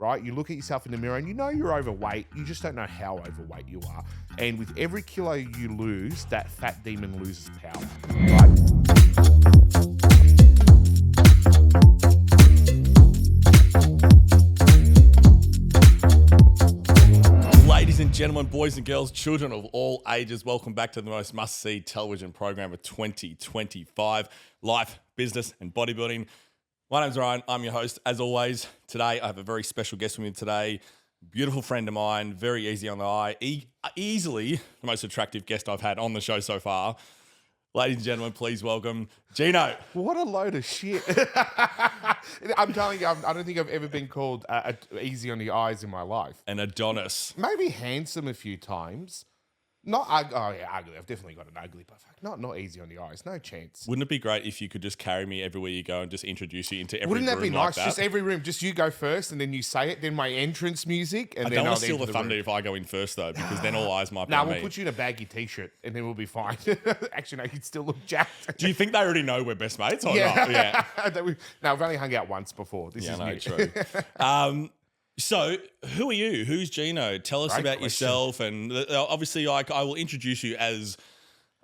right? You look at yourself in the mirror and you know you're overweight. You just don't know how overweight you are. And with every kilo you lose, that fat demon loses power, right? Ladies and gentlemen, boys and girls, children of all ages, welcome back to the most must-see television program of 2025, life, business, and bodybuilding. My name's Ryan. I'm your host. As always, today I have a very special guest with me today. Beautiful friend of mine, very easy on the eye, easily the most attractive guest I've had on the show so far. Ladies and gentlemen, please welcome Gino. What a load of shit. I'm telling you, I don't think I've ever been called easy on the eyes in my life. An Adonis. Maybe handsome a few times. Not ugly. Oh, yeah, ugly. I've definitely got an ugly, but not easy on the eyes. No chance. Wouldn't it be great if you could just carry me everywhere you go and just introduce you into every room? Wouldn't that be nice? Like that? Just every room. Just you go first and then you say it, then my entrance music. And I then don't want I'll to steal enter the the thunder room. if I go in first, though, because then all eyes might be No, on we'll me. put you in a baggy t-shirt and then we'll be fine. Actually, no, you'd still look jacked. Do you think they already know we're best mates or Yeah. not? Yeah. No, we've only hung out once before. This is new. True. So, who are you? Who's Gino? Tell us Great about question. yourself. And obviously, I will introduce you as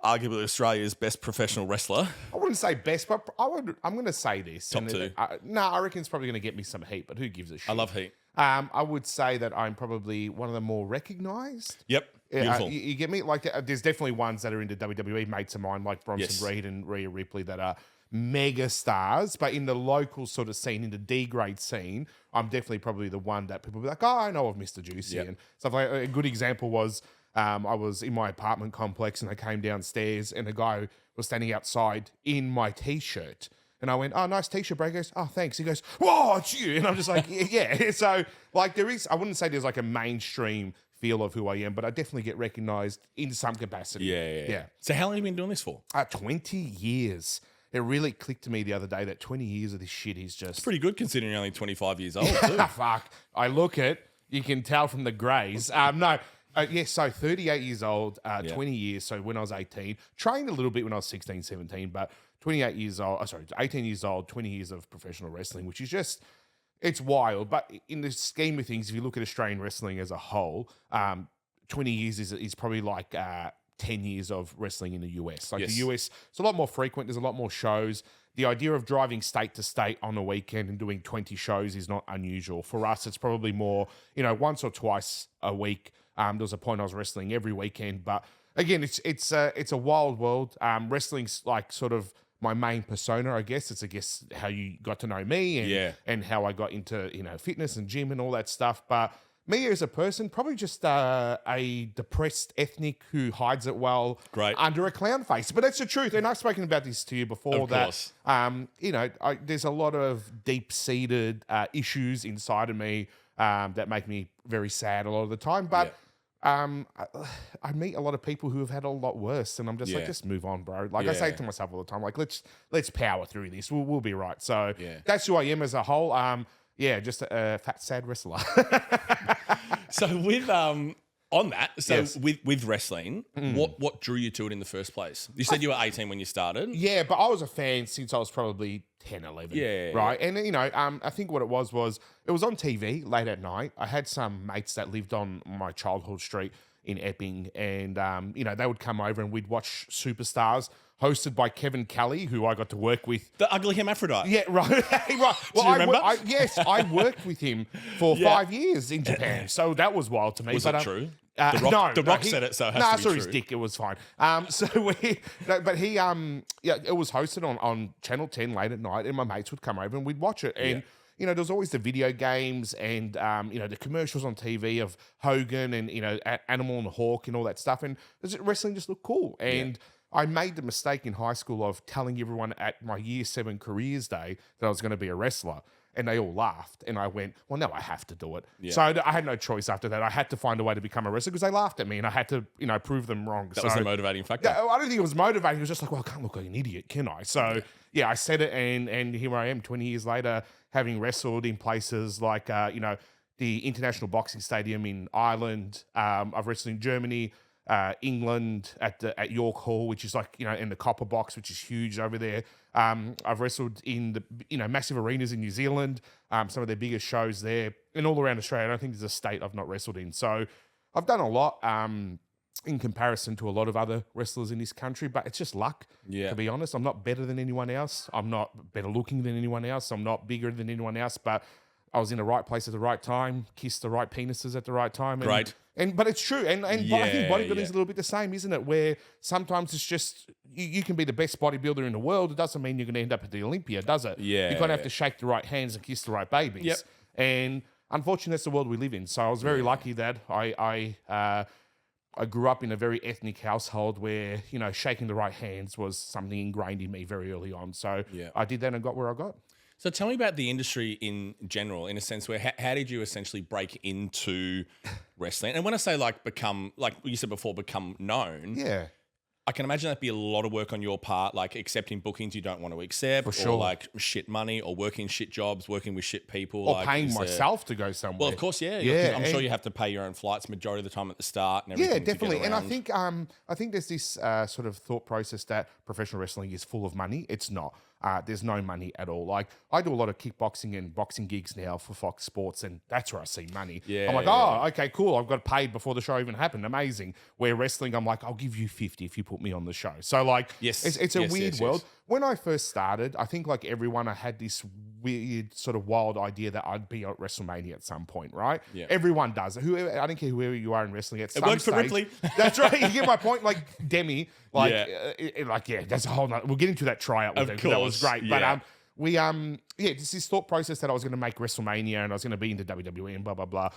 arguably Australia's best professional wrestler. I wouldn't say best, but I'm going to say this. Top two. I reckon it's probably going to get me some heat, but who gives a shit? I love heat. I would say that I'm probably one of the more recognised. Yep. Beautiful. You get me? Like, there's definitely ones that are into WWE, mates of mine, like Bronson Yes. Reed and Rhea Ripley, that are mega stars. But in the local sort of scene, in the D-grade scene, I'm definitely probably the one that people be like, oh, I know of Mr. Juicy. Yep. And stuff like that. A good example was I was in my apartment complex and I came downstairs and a guy was standing outside in my T-shirt. And I went, oh, nice T-shirt, bro. He goes, oh, thanks. He goes, whoa, it's you. And I'm just like, yeah. So, like, I wouldn't say there's like a mainstream feel of who I am, but I definitely get recognized in some capacity. Yeah. So, how long have you been doing this for? 20 years. It really clicked to me the other day that 20 years of this shit is just... It's pretty good considering you're only 25 years old, too. Fuck. I look it, you can tell from the greys. So 38 years old, 20 years. So when I was 18, trained a little bit when I was 16, 17, but 28 years old, 18 years old, 20 years of professional wrestling, which is just, it's wild. But in the scheme of things, if you look at Australian wrestling as a whole, 20 years is probably like 10 years of wrestling in the US. Like, Yes. the US, it's a lot more frequent. There's a lot more shows. The idea of driving state to state on a weekend and doing 20 shows is not unusual. For us, it's probably more, once or twice a week. There was a point I was wrestling every weekend, but again, it's a wild world. Wrestling's like sort of my main persona, I guess. It's how you got to know me and how I got into fitness and gym and all that stuff. But me as a person, probably just a depressed ethnic who hides it well under a clown face. But that's the truth, and I've spoken about this to you before. Of course. There's a lot of deep-seated issues inside of me that make me very sad a lot of the time. But I meet a lot of people who have had a lot worse, and I'm just like, just move on, bro. Like, I say to myself all the time, like, let's power through this. We'll be right. So that's who I am as a whole. Just a fat, sad wrestler. So with on that, Yes. with wrestling, what drew you to it in the first place? You said you were 18 when you started. Yeah, but I was a fan since I was probably 10, 11. Yeah. Right. And, I think what it was it was on TV late at night. I had some mates that lived on my childhood street in Epping, and, they would come over and we'd watch Superstars, hosted by Kevin Kelly, who I got to work with. The ugly hermaphrodite. Yeah, right. Right. Well, Do you remember? I worked with him for 5 years in Japan, so that was wild to me. Was but, that true? No, The Rock said it, so it has I to be saw true. his dick. It was fine. It was hosted on Channel 10 late at night, and my mates would come over and we'd watch it. And there was always the video games and the commercials on TV of Hogan and Animal and Hawk and all that stuff. And wrestling just looked cool. And I made the mistake in high school of telling everyone at my year 7 careers day that I was going to be a wrestler. And they all laughed. And I went, well, no, I have to do it. Yeah. So I had no choice after that. I had to find a way to become a wrestler because they laughed at me and I had to, prove them wrong. That was the motivating factor. Yeah, I don't think it was motivating. It was just like, well, I can't look like an idiot, can I? So, I said it and here I am 20 years later having wrestled in places like, the International Boxing Stadium in Ireland. I've wrestled in Germany. England at York Hall, which is like, in the Copper Box, which is huge over there. I've wrestled in the massive arenas in New Zealand, some of their biggest shows there, and all around Australia. I don't think there's a state I've not wrestled in. So I've done a lot in comparison to a lot of other wrestlers in this country, but it's just luck. Yeah. To be honest, I'm not better than anyone else. I'm not better looking than anyone else. I'm not bigger than anyone else, but I was in the right place at the right time, kissed the right penises at the right time. Great. But it's true. And I think bodybuilding yeah. is a little bit the same, isn't it? Where sometimes it's just, you can be the best bodybuilder in the world. It doesn't mean you're going to end up at the Olympia, does it? Yeah, You kind of have to shake the right hands and kiss the right babies. Yep. And unfortunately, that's the world we live in. So I was very lucky that I grew up in a very ethnic household where, shaking the right hands was something ingrained in me very early on. So I did that and got where I got. So tell me about the industry in general, in a sense where how did you essentially break into wrestling? And when I say become, like you said before, become known, Yeah. I can imagine that'd be a lot of work on your part, like accepting bookings you don't want to accept, For sure. or like shit money, or working shit jobs, working with shit people, Or like, paying myself to go somewhere. Well, of course, yeah. Yeah, I'm sure and- you have to pay your own flights majority of the time at the start and everything. Yeah, to get definitely. And around. I think there's this sort of thought process that professional wrestling is full of money. It's not. There's no money at all. Like, I do a lot of kickboxing and boxing gigs now for Fox Sports, and that's where I see money. Yeah, I'm like, yeah. oh, okay, cool. I've got paid before the show even happened. Amazing. Where wrestling, I'm like, I'll give you 50 if you put me on the show. So like, Yes, it's a yes, weird yes, world. yes. When I first started, I think like everyone, I had this weird sort of wild idea that I'd be at WrestleMania at some point, right? Yeah. Everyone does. Whoever, I don't care whoever you are in wrestling. At some works for stage, Ripley. That's right. You get my point. Like Demi, like, Yeah. that's a whole nother. We'll get into that tryout with Of him, 'cause that was course, great. yeah. But it's this thought process that I was going to make WrestleMania and I was going to be into WWE and blah blah blah.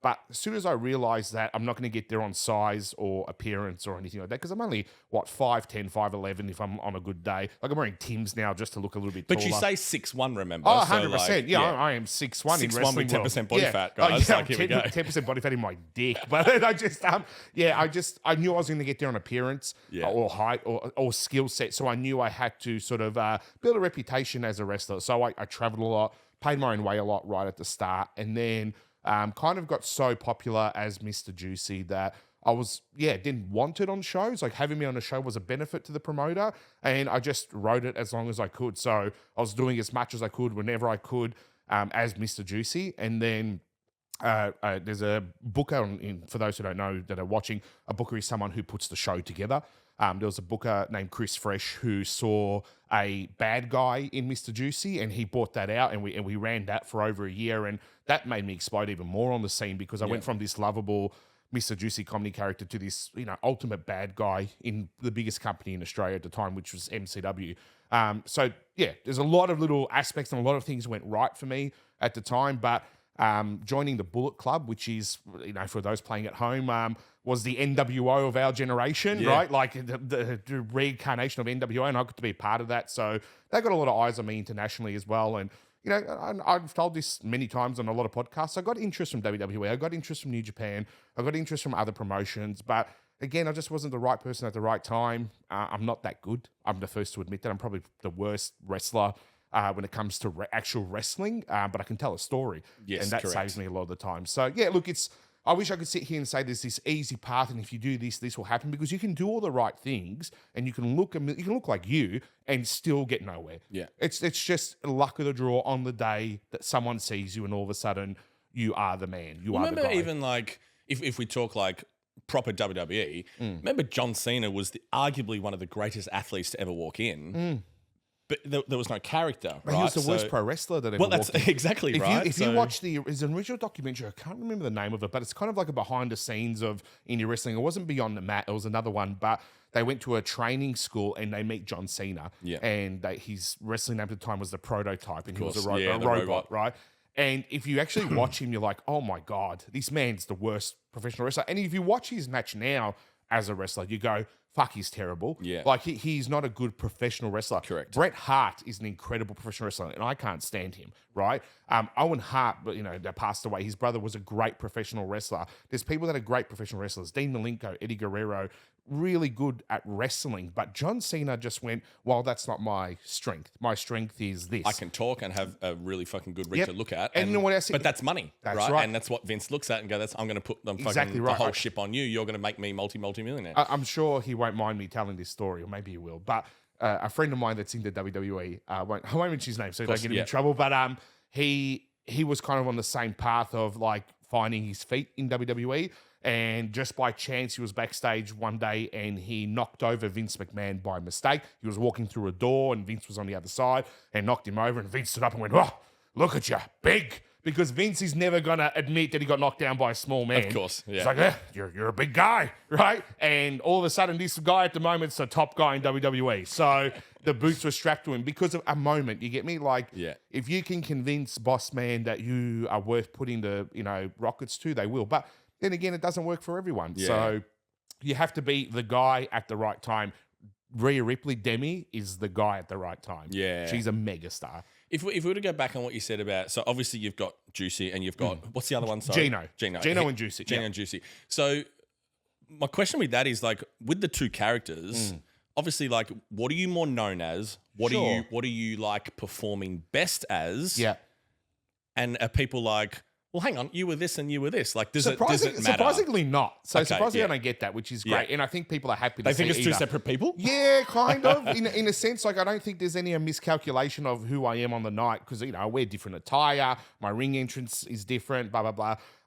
But as soon as I realized that I'm not going to get there on size or appearance or anything like that, because I'm only 5'10", 5'11" if I'm on a good day. Like, I'm wearing Tim's now just to look a little bit But taller. you say 6'1", remember? Oh, So, 100%. like, I am 6'1" in 6'1" wrestling with 10% world. body fat, guys. Like, here we go. 10% body fat in my dick. But I knew I was going to get there on appearance or height or skill set. So I knew I had to sort of build a reputation as a wrestler. So I traveled a lot, paid my own way a lot right at the start. And then kind of got so popular as Mr. Juicy that I was, didn't want it on shows. Like, having me on a show was a benefit to the promoter, and I just wrote it as long as I could. So I was doing as much as I could whenever I could as Mr. Juicy. And then there's a booker, for those who don't know that are watching, a booker is someone who puts the show together. There was a booker named Chris Fresh who saw a bad guy in Mr. Juicy, and he bought that out, and we ran that for over a year, and that made me explode even more on the scene because I went from this lovable Mr. Juicy comedy character to this, ultimate bad guy in the biggest company in Australia at the time, which was MCW. There's a lot of little aspects and a lot of things went right for me at the time, but joining the Bullet Club, which is, for those playing at home, was the NWO of our generation, right? Like the reincarnation of NWO, and I got to be a part of that. So they got a lot of eyes on me internationally as well. And, I've told this many times on a lot of podcasts. I got interest from WWE. I got interest from New Japan. I got interest from other promotions. But again, I just wasn't the right person at the right time. I'm not that good. I'm the first to admit that. I'm probably the worst wrestler when it comes to actual wrestling, but I can tell a story. Yes, and that correct. saves me a lot of the time. So, look, I wish I could sit here and say there's this easy path, and if you do this, this will happen, because you can do all the right things and you can look like you and still get nowhere. Yeah. It's just luck of the draw on the day that someone sees you and all of a sudden you are the man. You are the Remember, guy. even like if we talk like proper WWE, remember John Cena was arguably one of the greatest athletes to ever walk in. But there was no character, right? He was the worst pro wrestler that ever Well, that's walked in. exactly If right. you watch there's an original documentary, I can't remember the name of it, but it's kind of like a behind the scenes of indie wrestling. It wasn't Beyond the Mat, it was another one, but they went to a training school and they meet John Cena. Yeah. And his wrestling name at the time was the Prototype, and he was course, a the robot, robot. right? And if you actually watch him, you're like, oh my God, this man's the worst professional wrestler. And if you watch his match now as a wrestler, you go, fuck, he's terrible. Yeah. Like, he's not a good professional wrestler. Correct. Bret Hart is an incredible professional wrestler, and I can't stand him, right? Owen Hart, but that passed away. His brother was a great professional wrestler. There's people that are great professional wrestlers. Dean Malenko, Eddie Guerrero, really good at wrestling. But John Cena just went, well, that's not my strength. My strength is this. I can talk and have a really fucking good rig to look at. And you know what else? But that's money, That's right? right. And that's what Vince looks at and go, I'm going to put them Exactly fucking right. the whole ship on you. You're going to make me multi-millionaire. I'm sure he won't mind me telling this story, or maybe he will. But a friend of mine that's in the WWE, I won't mention his name so he don't get him in trouble, but he was kind of on the same path of like finding his feet in WWE. And just by chance, he was backstage one day and he knocked over Vince McMahon by mistake. He was walking through a door and Vince was on the other side and knocked him over. And Vince stood up and went, oh, look at you, big. Because Vince is never going to admit that he got knocked down by a small man. Of course, yeah. He's like, you're a big guy, right? And all of a sudden, this guy at the moment's the top guy in WWE. So the boots were strapped to him because of a moment. You get me? Like, if you can convince Boss Man that you are worth putting the rockets to, they will. But then again, it doesn't work for everyone. Yeah. So you have to be the guy at the right time. Rhea Ripley, Demi, is the guy at the right time. Yeah. She's a megastar. If we were to go back on what you said about, so obviously you've got Juicy and you've got, what's the other one? Sorry? Gino and Juicy. Gino and Juicy. So my question with that is like, with the two characters, obviously like, what are you more known as? What are you like performing best as? Yeah. And are people like, well, hang on, you were this and you were this. Like, does it matter? Surprisingly not. So surprisingly, I don't get that, which is great. And I think people are happy to see They think it's two separate people? Yeah, kind of. In a sense, like, I don't think there's any miscalculation of who I am on the night because, I wear different attire. My ring entrance is different, blah, blah,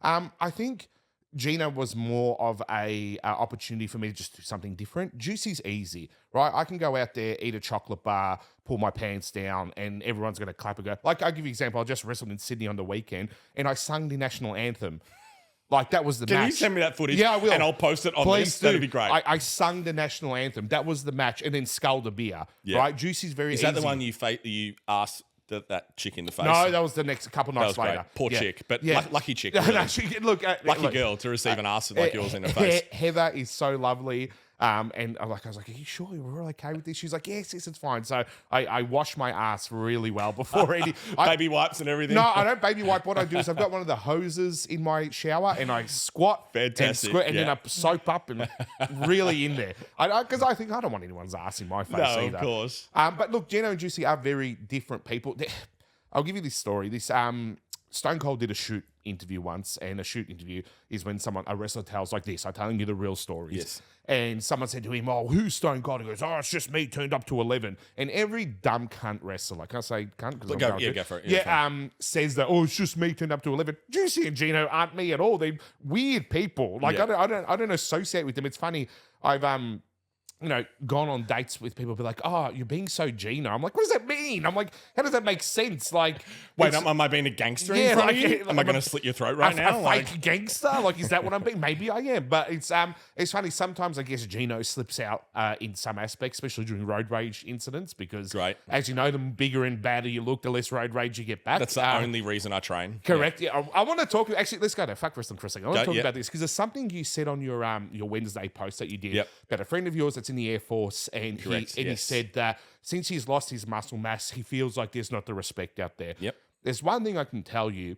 blah. I think Gina was more of a opportunity for me to just do something different. Juicy's easy, right? I can go out there, eat a chocolate bar, pull my pants down, and everyone's going to clap and go. Like, I'll give you an example. I just wrestled in Sydney on the weekend, and I sung the national anthem. Like, that was the match. Can you send me that footage? Yeah, I will. And I'll post it on Please this. do. That'd be great. I sung the national anthem. That was the match, and then sculled a beer, right? Juicy's very easy. Is that the one you asked that chick in the face? No, that was the next couple nights later. Great. Poor chick, but lucky chick. Really. Lucky girl to receive an ass like yours in the face. Heather is so lovely. And I was like, are you sure we're all okay with this? She's like, yes, it's fine. So I wash my ass really well before any baby wipes and everything. No, I don't baby wipe. What I do is I've got one of the hoses in my shower and I squat Fantastic. and then I soap up and really in there. Because I think I don't want anyone's ass in my face either. Of course. But look, Gino and Juicy are very different people. I'll give you this story. This Stone Cold did a shoot interview once, and a shoot interview is when a wrestler tells like this, I'm telling you the real stories. Yes. And someone said to him, oh, who's Stone Cold? He goes, oh, it's just me turned up to 11. And every dumb cunt wrestler, can I say cunt? Go for it. Says that, oh, it's just me turned up to 11. Juicy and Gino aren't me at all. They're weird people. Like, I don't associate with them. It's funny. I've, gone on dates with people, be like, oh, you're being so Gino. I'm like, what does that mean? I'm like, how does that make sense? Like, wait, am I being a gangster in front of you? Am I going to slit your throat right now? A fake gangster? Like, is that what I'm being? Maybe I am. But it's funny. Sometimes I guess Gino slips out in some aspects, especially during road rage incidents, because as you know, the bigger and badder you look, the less road rage you get back. That's the only reason I train. Correct. Yeah. I want to talk. Actually, let's go to fuck wrestling for a second. I want to talk about this because there's something you said on your Wednesday post that you did about a friend of yours that's in the Air Force. And he said that since he's lost his muscle mass, he feels like there's not the respect out there. Yep. There's one thing I can tell you,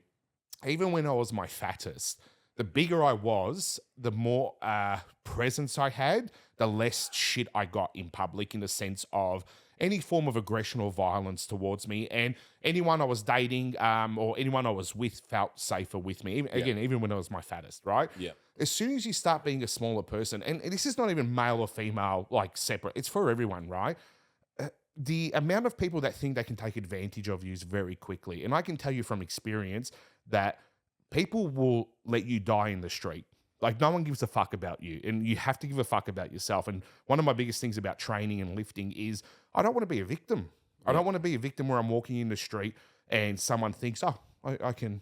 even when I was my fattest, the bigger I was, the more presence I had, the less shit I got in public in the sense of any form of aggression or violence towards me. And anyone I was dating or anyone I was with felt safer with me. Even when I was my fattest, right? Yeah. As soon as you start being a smaller person, and this is not even male or female, like separate, it's for everyone, right? The amount of people that think they can take advantage of you is very quickly. And I can tell you from experience that people will let you die in the street. Like, no one gives a fuck about you, and you have to give a fuck about yourself. And one of my biggest things about training and lifting is I don't want to be a victim. I don't want to be a victim where I'm walking in the street and someone thinks, oh, I can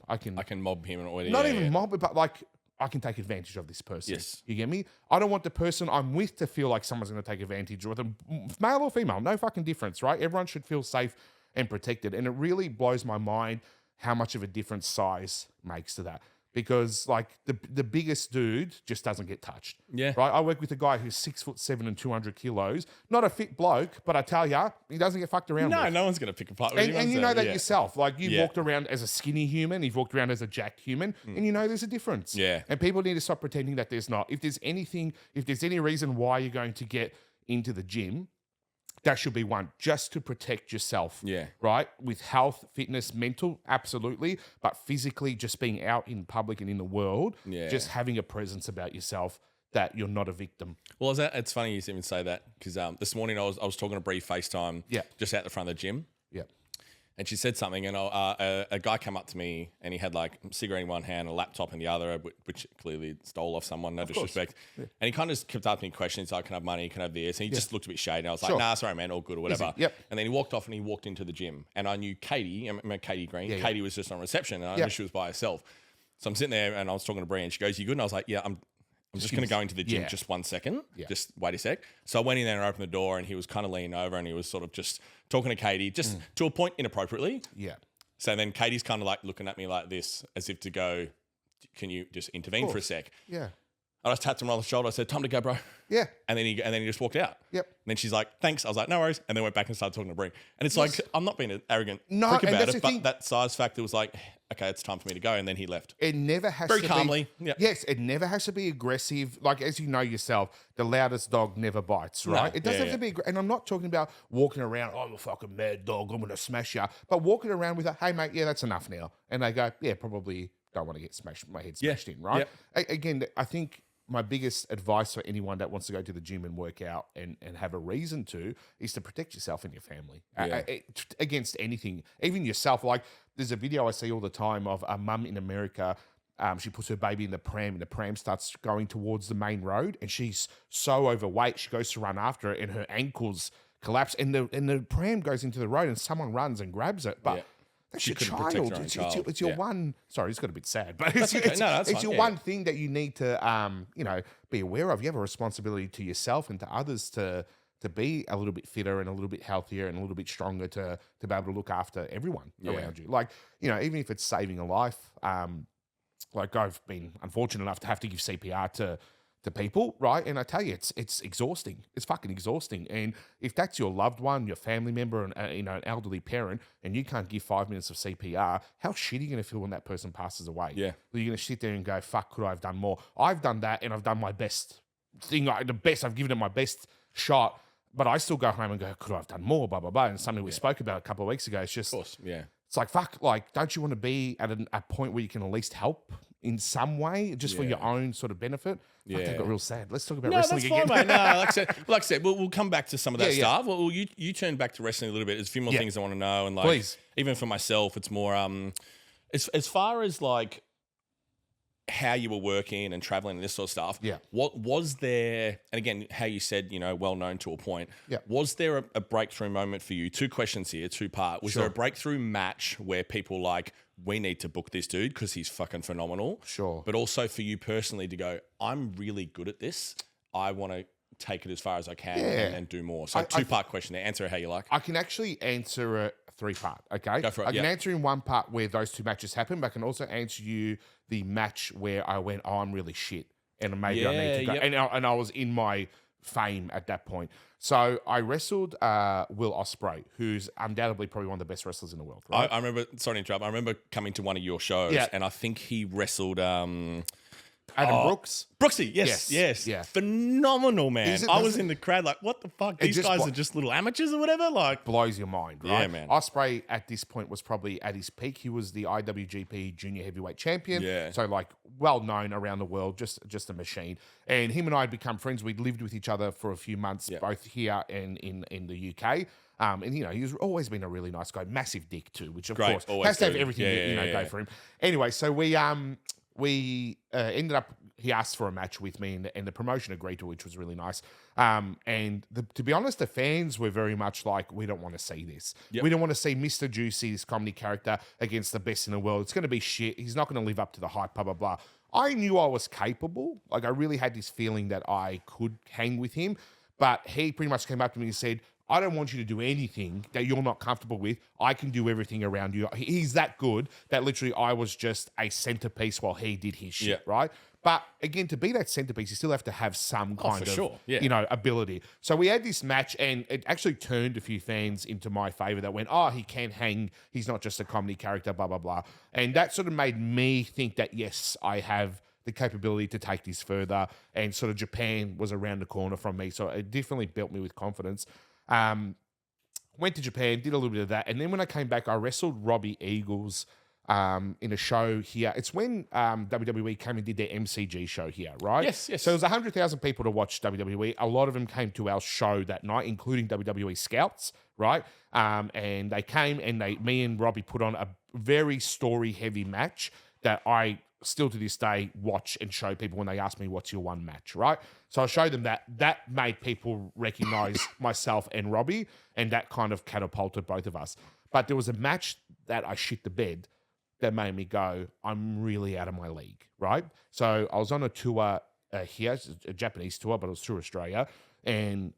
mob him or not even mob it, but like I can take advantage of this person. Yes. You get me? I don't want the person I'm with to feel like someone's going to take advantage of them, male or female, no fucking difference, right? Everyone should feel safe and protected. And it really blows my mind how much of a difference size makes to that. because like the biggest dude just doesn't get touched. Yeah. Right. I work with a guy who's 6'7" and 200 kilos. Not a fit bloke, but I tell ya, he doesn't get fucked around. No, with. no one's going to pick a fight with him. And you know that yourself. Like you've Yeah. walked around as a skinny human, you've walked around as a jacked human, and you know there's a difference. Yeah. And people need to stop pretending that there's not. If there's any reason why you're going to get into the gym, that should be one, just to protect yourself. Yeah. Right? With health, fitness, mental, absolutely. But physically, just being out in public and in the world, Yeah. just having a presence about yourself that you're not a victim. Well, it's funny you even say that because this morning I was talking to Bree FaceTime just out the front of the gym. Yeah. And she said something, and a guy came up to me, and he had like a cigarette in one hand, a laptop in the other, which clearly stole off someone, no disrespect. Yeah. And he kind of just kept asking me questions, like, can I have money, can I have this? And he just looked a bit shady. And I was like, nah, sorry, man, all good or whatever. Yep. And then he walked off and he walked into the gym. And I knew Katie, I remember Katie Green. Yeah, Katie was just on reception, and I knew she was by herself. So I'm sitting there, and I was talking to Bree, and she goes, you good? And I was like, yeah, I'm just going to go into the gym just 1 second. Yeah. Just wait a sec. So I went in there and opened the door, and he was kind of leaning over, and he was sort of just talking to Katie, just to a point inappropriately. Yeah. So then Katie's kind of like looking at me like this, as if to go, can you just intervene for a sec? Yeah. I just tapped him on the shoulder. I said, time to go, bro. Yeah. And then he just walked out. Yep. And then she's like, thanks. I was like, no worries. And then went back and started talking to Bree. And it's like, I'm not being an arrogant prick about it, but that size factor was like, okay, it's time for me to go. And then he left. It never has Very to calmly. be. Yep. Yes, it never has to be aggressive. Like, as you know yourself, the loudest dog never bites, right? It doesn't have to be. And I'm not talking about walking around, I'm a fucking mad dog, I'm going to smash you. But walking around with a, hey, mate, yeah, that's enough now. And they go, yeah, probably don't want to get my head smashed in, right? Again, I think my biggest advice for anyone that wants to go to the gym and work out and have a reason to is to protect yourself and your family against anything, even yourself. Like there's a video I see all the time of a mum in America. She puts her baby in the pram and the pram starts going towards the main road and she's so overweight. She goes to run after it and her ankles collapse and the pram goes into the road and someone runs and grabs it. But that's your child. It's your one. Sorry, it's got a bit sad, but it's your one thing that you need to, be aware of. You have a responsibility to yourself and to others to be a little bit fitter and a little bit healthier and a little bit stronger to be able to look after everyone around you. Like, even if it's saving a life, like I've been unfortunate enough to have to give CPR to people, right? And I tell you, it's exhausting. It's fucking exhausting. And if that's your loved one, your family member, and an elderly parent, and you can't give 5 minutes of CPR, how shitty are you going to feel when that person passes away? Yeah, you're going to sit there and go, "Fuck, could I have done more?" I've done that, and I've done my best thing, I've given it my best shot, but I still go home and go, "Could I have done more?" Blah blah blah. And something we spoke about a couple of weeks ago. It's just, of course, it's like, fuck, like, don't you want to be at a point where you can at least help in some way, just for your own sort of benefit? Fuck, that got real sad. Let's talk about wrestling again. Fine, mate. No, like I said, we'll come back to some of that stuff. Well, you turn back to wrestling a little bit. There's a few more things I want to know, and like, please. Even for myself, it's more as far as like how you were working and traveling and this sort of stuff. Yeah. What was there? And again, how you said, well known to a point. Yeah. Was there a breakthrough moment for you? 2 questions here, 2-part. Was there a breakthrough match where people like, we need to book this dude because he's fucking phenomenal? Sure. But also for you personally to go, I'm really good at this. I want to take it as far as I can and do more. So 2-part question there. Answer it how you like. I can actually answer a 3-part, okay? Go for it. I can answer in 1 part where those 2 matches happened, but I can also answer you the match where I went, oh, I'm really shit, and maybe I need to go. And I was in my fame at that point. So I wrestled Will Ospreay, who's undoubtedly probably one of the best wrestlers in the world. Right? I remember, sorry to interrupt, I remember coming to one of your shows, and I think he wrestled... Adam Brooks. Brooksy, yes. Yeah. Phenomenal, man. I was in the crowd like, what the fuck? These guys are just little amateurs or whatever? Like, blows your mind, right? Yeah, man. Ospreay at this point was probably at his peak. He was the IWGP Junior Heavyweight Champion. Yeah. So like well known around the world, just a machine. And him and I had become friends. We'd lived with each other for a few months, both here and in the UK. And he's always been a really nice guy. Massive dick too, which of course has to have everything go for him. Anyway, so we ended up, he asked for a match with me and the promotion agreed to, which was really nice. To be honest, the fans were very much like, we don't want to see this. Yep. We don't want to see Mr. Juicy, this comedy character, against the best in the world. It's going to be shit. He's not going to live up to the hype, blah, blah, blah. I knew I was capable. Like, I really had this feeling that I could hang with him. But he pretty much came up to me and said, I don't want you to do anything that you're not comfortable with. I can do everything around you. He's that good that literally I was just a centerpiece while he did his shit, right? But again, to be that centerpiece, you still have to have some kind of, ability. So we had this match, and it actually turned a few fans into my favor that went, oh, he can hang. He's not just a comedy character, blah, blah, blah. And that sort of made me think that, yes, I have the capability to take this further. And sort of Japan was around the corner from me. So it definitely built me with confidence. Went to Japan, did a little bit of that. And then when I came back, I wrestled Robbie Eagles in a show here. It's when WWE came and did their MCG show here, right? Yes. So it was 100,000 people to watch WWE. A lot of them came to our show that night, including WWE scouts, right? And they came and me and Robbie put on a very story-heavy match that I still to this day watch and show people when they ask me, what's your one match, right? So I showed them that. That made people recognize myself and Robbie, and that kind of catapulted both of us. But there was a match that I shit the bed that made me go, I'm really out of my league, right? So I was on a tour here, a Japanese tour, but it was through Australia. And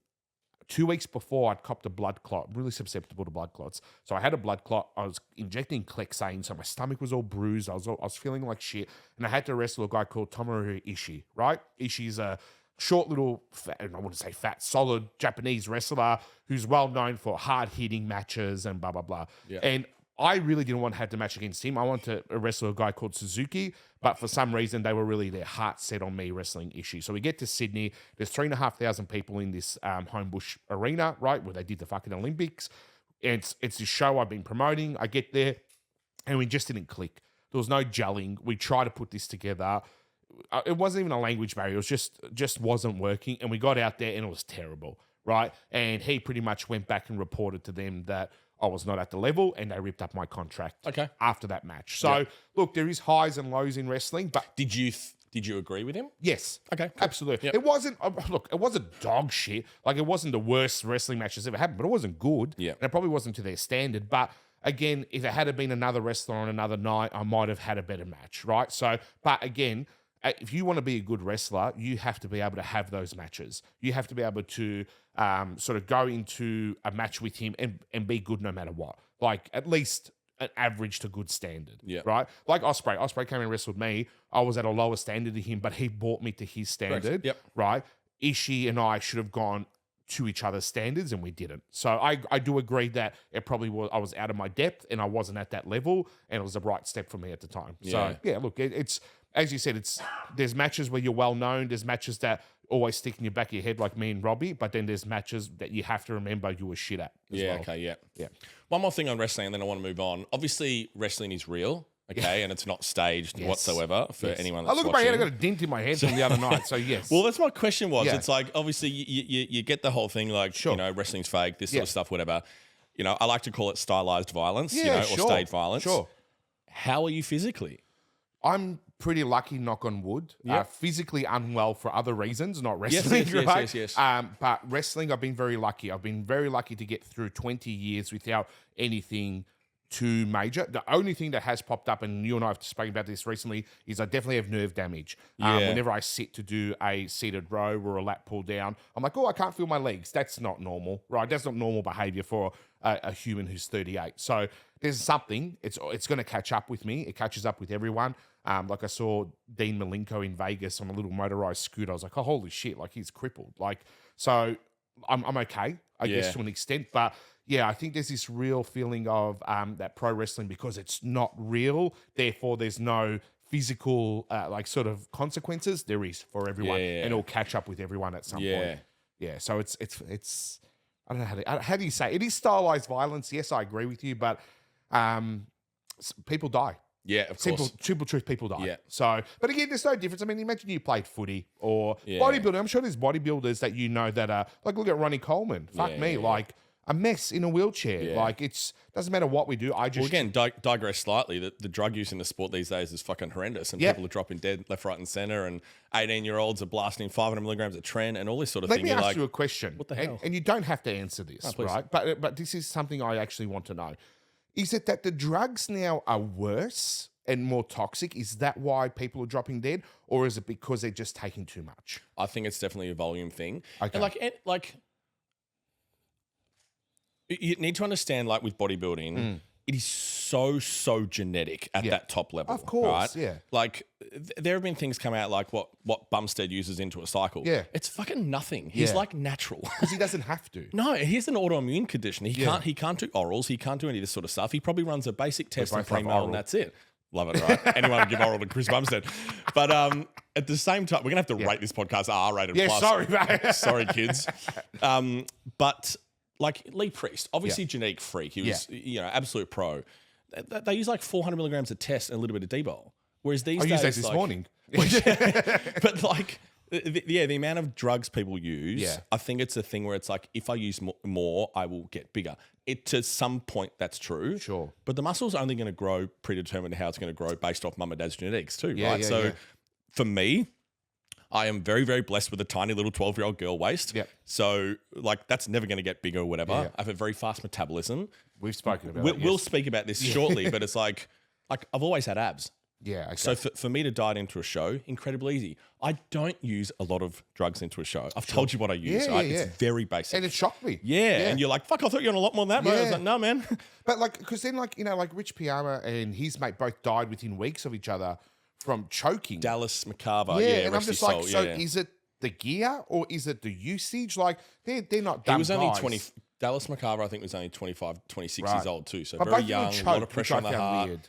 2 weeks before, I'd copped a blood clot. I'm really susceptible to blood clots. So I had a blood clot. I was injecting Clexane, so my stomach was all bruised. I was feeling like shit. And I had to wrestle a guy called Tomohiro Ishii, right? Ishii's a short little, I wouldn't say fat, solid Japanese wrestler who's well known for hard-hitting matches and blah, blah, blah. Yeah. And I really didn't want to have the match against him. I wanted to wrestle a guy called Suzuki, but for some reason, they were really their heart set on me wrestling Ishii. So we get to Sydney. There's 3,500 people in this Homebush arena, right, where they did the fucking Olympics. And it's this show I've been promoting. I get there, and we just didn't click. There was no gelling. We tried to put this together. It wasn't even a language barrier. It was just wasn't working. And we got out there, and it was terrible, right? And he pretty much went back and reported to them that I was not at the level, and they ripped up my contract after that match. So, look, there is highs and lows in wrestling, but Did you agree with him? yes, Okay, cool. absolutely. Yep. It wasn't it wasn't dog shit. Like, it wasn't the worst wrestling match that's ever happened, but it wasn't good. Yeah. And it probably wasn't to their standard. But again, if it had been another wrestler on another night, I might have had a better match, right? So, but again, if you want to be a good wrestler, you have to be able to have those matches. You have to be able to sort of go into a match with him and be good no matter what. Like, at least an average to good standard, right? Like Ospreay. Ospreay came and wrestled me. I was at a lower standard to him, but he brought me to his standard, right? Ishii and I should have gone to each other's standards, and we didn't. So I do agree that it probably was, I was out of my depth and I wasn't at that level, and it was the right step for me at the time. So yeah, look, it's as you said, there's matches where you're well known. There's matches that always stick in your back of your head, like me and Robbie. But then there's matches that you have to remember you were shit at. Okay. One more thing on wrestling, and then I want to move on. Obviously, wrestling is real. Okay, and it's not staged whatsoever for anyone that's I look at my head, I got a dent in my head from the other night, so yes. Well, that's my question was. It's like, obviously, you get the whole thing, like, you know, wrestling's fake, this sort of stuff, whatever. You know, I like to call it stylized violence, or stage violence. Sure. How are you physically? I'm pretty lucky, knock on wood. Physically unwell for other reasons, not wrestling, right? Yes. But wrestling, I've been very lucky. I've been very lucky to get through 20 years without anything too major. The only thing that has popped up, and you and I have spoken about this recently, is I definitely have nerve damage. Whenever I sit to do a seated row or a lat pull down, I'm like, oh, I can't feel my legs. That's not normal, right? That's not normal behavior for a human who's 38. So there's something. It's going to catch up with me. It catches up with everyone. Like I saw Dean Malenko in Vegas on a little motorized scooter. I was like, oh, holy shit, like he's crippled. Like, so I'm okay, I guess, to an extent. But yeah, I think there's this real feeling of that pro wrestling, because it's not real, therefore there's no physical like sort of consequences. There is for everyone, and it'll catch up with everyone at some point. Yeah, so it's I don't know how do you say it? It is stylized violence. Yes, I agree with you, but people die. Yeah, of course. Simple truth, people die. Yeah. So, but again, there's no difference. I mean, imagine you played footy or bodybuilding. I'm sure there's bodybuilders that you know that are, like, look at Ronnie Coleman. Fuck me, like a mess in a wheelchair. Yeah. Like, doesn't matter what we do. I just... Well, again, digress slightly. The drug use in the sport these days is fucking horrendous, and people are dropping dead left, right, and center. And 18-year-olds are blasting 500 milligrams of Tren and all this sort of thing. Let me ask you a question. What the hell? And you don't have to answer this, right? But this is something I actually want to know. Is it that the drugs now are worse and more toxic? Is that why people are dropping dead, or is it because they're just taking too much? I think it's definitely a volume thing. Okay. And like You need to understand, like with bodybuilding, it is so genetic at that top level. Of course, right? yeah. Like there have been things come out like what Bumstead uses into a cycle. Yeah. It's fucking nothing. He's Yeah. like natural. Because he doesn't have to. No, he has an autoimmune condition. He can't do orals. He can't do any of this sort of stuff. He probably runs a basic test in both love pre-mail oral. and that's it. Love it, right? Anyone would give oral to Chris Bumstead. But at the same time, we're going to have to rate this podcast R-rated Yeah, plus. sorry, mate. Sorry, kids. But like Lee Priest, obviously genetic freak. He was, absolute pro. They use like 400 milligrams of test and a little bit of D-bol. Whereas these I days, used that this like, morning. but like, the amount of drugs people use, I think it's a thing where it's like, if I use more, I will get bigger. To some point, that's true. Sure. But the muscle's only going to grow predetermined how it's going to grow based off mum and dad's genetics too, right? Yeah, so yeah. for me, I am very, very blessed with a tiny little 12-year-old girl waist. Yep. So like, that's never going to get bigger or whatever. Yeah. I have a very fast metabolism. We've spoken about We'll it. speak about this shortly, but it's like I've always had abs. Yeah. Okay. So for me to diet into a show, incredibly easy. I don't use a lot of drugs into a show. I've told you what I use, Yeah, right? yeah, yeah. It's very basic. and it shocked me. yeah. And you're like, fuck, I thought you were on a lot more than that, bro. I was Yeah. like, no, man. But like, because then like, like Rich Piana and his mate both died within weeks of each other from choking. Dallas McCarver, yeah. yeah, And I'm rest just his like, soul, so yeah. is it the gear or is it the usage? Like they're not He dumb was only guys. 20. Dallas McCarver, I think, was only 25, 26 Right. years old too. So But very both of them young, a lot choked, of pressure which on I the found heart. weird.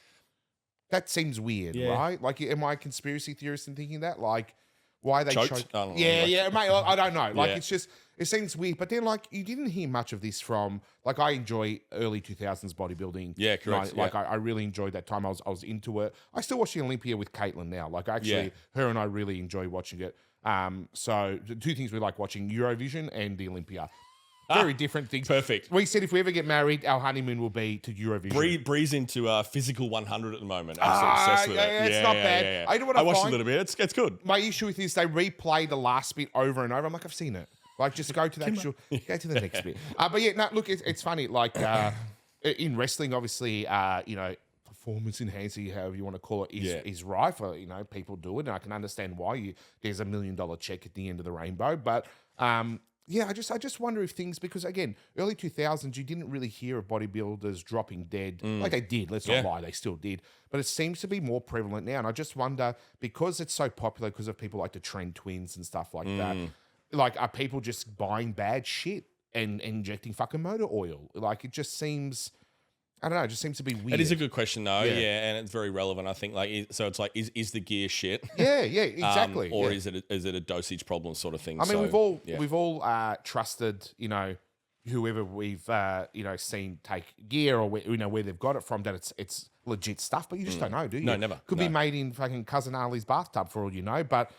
That seems weird, Yeah. right? Like, am I a conspiracy theorist in thinking that? Like, why they Choked? choked? I don't know. Yeah, yeah, mate. I don't know. Like, Yeah. it's just, it seems weird. But then, like, you didn't hear much of this from, like, I enjoy early 2000s bodybuilding. Yeah, correct, Like, I really enjoyed that time. I was into it. I still watch the Olympia with Caitlin now. Like, actually, Yeah. her and I really enjoy watching it. So the two things we like watching: Eurovision and the Olympia. Very different things. Perfect. We said if we ever get married, our honeymoon will be to Eurovision. Breeze into physical 100 at the moment. Absolutely obsessed with yeah, it. it's not bad. I know what I watched find- a little bit. It's good. My issue with this, they replay the last bit over and over. I'm like, I've seen it. Like, just go to the actual, go to the next bit. But yeah, no, look, it's funny. Like in wrestling, obviously, performance enhancing, however you want to call it, is rife. People do it, and I can understand why. There's $1 million check at the end of the rainbow, but. Yeah, I just wonder if things, because again, early 2000s, you didn't really hear of bodybuilders dropping dead. Like they did, let's not lie, they still did. But it seems to be more prevalent now. And I just wonder, because it's so popular because of people like the Trend Twins and stuff like that, like are people just buying bad shit and injecting fucking motor oil? Like it just seems, I don't know, it just seems to be weird. It is a good question though, Yeah. and it's very relevant. I think so it's like, is the gear shit? Yeah, exactly. Or yeah. is it a dosage problem sort of thing? I mean, So, we've all trusted, whoever we've seen take gear or where they've got it from, that it's legit stuff, but you just don't know, do you? No, never. Could be No. made in fucking Cousin Ali's bathtub for all you know, but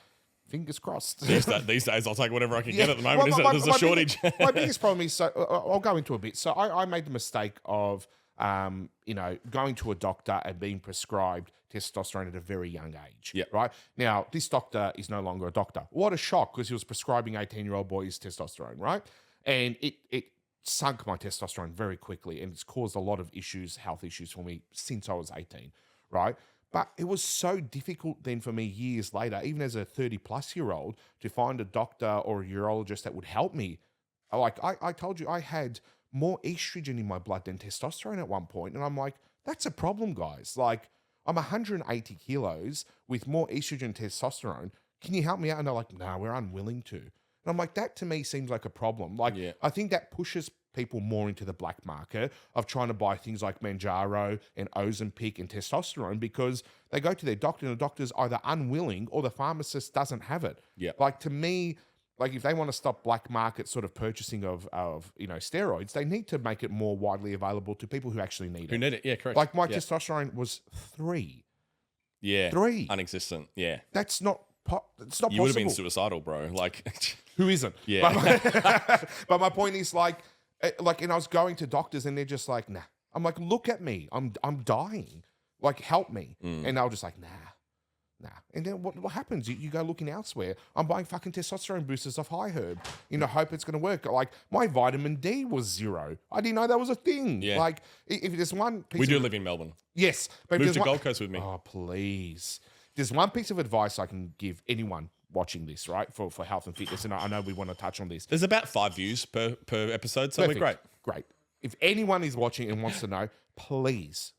fingers crossed. these days, I'll take whatever I can get at the moment. Well, There's a shortage. My biggest problem is, so I'll go into a bit. So I made the mistake of, going to a doctor and being prescribed testosterone at a very young age. Yep. Right? Now, this doctor is no longer a doctor. What a shock, because he was prescribing 18-year-old boys testosterone, right? And it sunk my testosterone very quickly, and it's caused a lot of issues, health issues for me since I was 18, right? But it was so difficult then for me years later, even as a 30-plus-year-old, to find a doctor or a urologist that would help me. Like I told you, I had more estrogen in my blood than testosterone at one point. And I'm like, that's a problem, guys. Like, I'm 180 kilos with more estrogen and testosterone. Can you help me out? And they're like, no, we're unwilling to. And I'm like, that to me seems like a problem. Like, I think that pushes people more into the black market of trying to buy things like Manjaro and Ozempic and testosterone, because they go to their doctor and the doctor's either unwilling or the pharmacist doesn't have it. Yep. Like, to me, like if they want to stop black market sort of purchasing of steroids, they need to make it more widely available to people who actually need Who it. need it? Yeah, correct. Like my testosterone was 3. Yeah. 3. Unexistent. Yeah. That's not it's not You possible. would have been suicidal, bro. Like, Who isn't? Yeah. But my point is like, and I was going to doctors and they're just like, nah. I'm like, look at me. I'm dying. Like, help me. And they were just like, nah. And then what happens? You go looking elsewhere. I'm buying fucking testosterone boosters off High Herb in the hope it's going to work. Like, my vitamin D was 0. I didn't know that was a thing. Yeah. Like, if there's one piece we do of, live in Melbourne. yes. But if Move there's to one- Gold Coast with me. Oh, please. There's one piece of advice I can give anyone watching this, right, for health and fitness, and I know we want to touch on this. There's about 5 views per episode, so we're great. Great. if anyone is watching and wants to know, please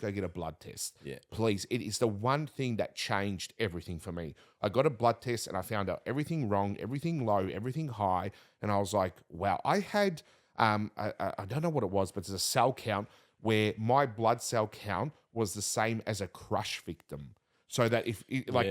go get a blood test. Yeah. Please. It is the one thing that changed everything for me. I got a blood test and I found out everything wrong, everything low, everything high. And I was like, wow, I had, I don't know what it was, but there's a cell count where my blood cell count was the same as a crush victim. So that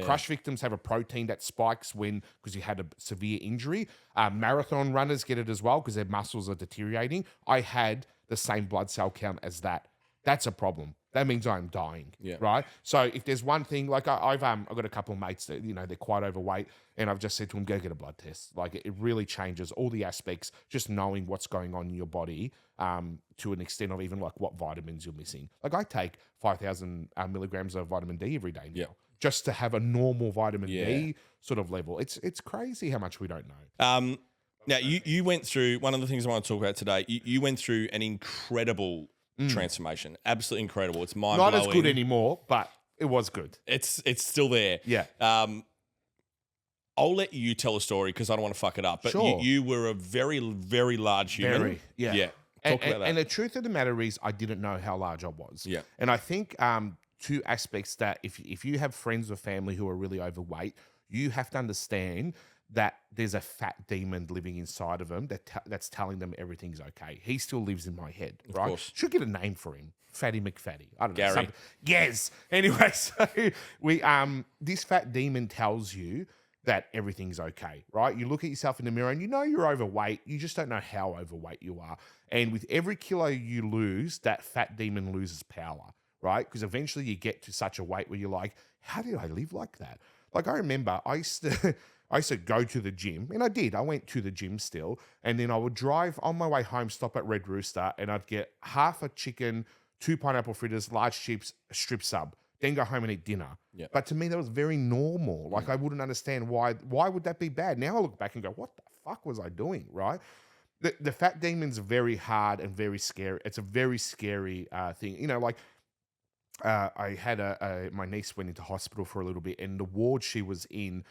crush victims have a protein that spikes because you had a severe injury. Marathon runners get it as well because their muscles are deteriorating. I had the same blood cell count as that. That's a problem. That means I'm dying, right? So if there's one thing, like I've got a couple of mates that, they're quite overweight, and I've just said to them, go get a blood test. Like it really changes all the aspects, just knowing what's going on in your body to an extent of even like what vitamins you're missing. Like I take 5,000 milligrams of vitamin D every day now, just to have a normal vitamin D sort of level. It's crazy how much we don't know. Now, you went through, one of the things I want to talk about today, you went through an incredible transformation. Absolutely incredible. It's mind-blowing. Not as good anymore, but it was good. It's still there. Yeah. I'll let you tell a story because I don't want to fuck it up. But Sure. you were a very, very large human. Yeah. Talk about that. And the truth of the matter is I didn't know how large I was. Yeah. And I think two aspects that if you have friends or family who are really overweight, you have to understand that there's a fat demon living inside of them that's telling them everything's okay. He still lives in my head, right? course. Should get a name for him. Fatty McFatty. I don't know. Gary. Yes. Anyway, so this fat demon tells you that everything's okay, right? You look at yourself in the mirror and you know you're overweight. You just don't know how overweight you are. And with every kilo you lose, that fat demon loses power, right? Because eventually you get to such a weight where you're like, how did I live like that? Like I remember I used to go to the gym, and I did. I went to the gym still, and then I would drive on my way home, stop at Red Rooster, and I'd get half a chicken, 2 pineapple fritters, large chips, a strip sub, then go home and eat dinner. Yeah. But to me, that was very normal. Like I wouldn't understand why would that be bad? Now I look back and go, what the fuck was I doing, right? The fat demon's very hard and very scary. It's a very scary thing. I had my niece went into hospital for a little bit, and the ward she was in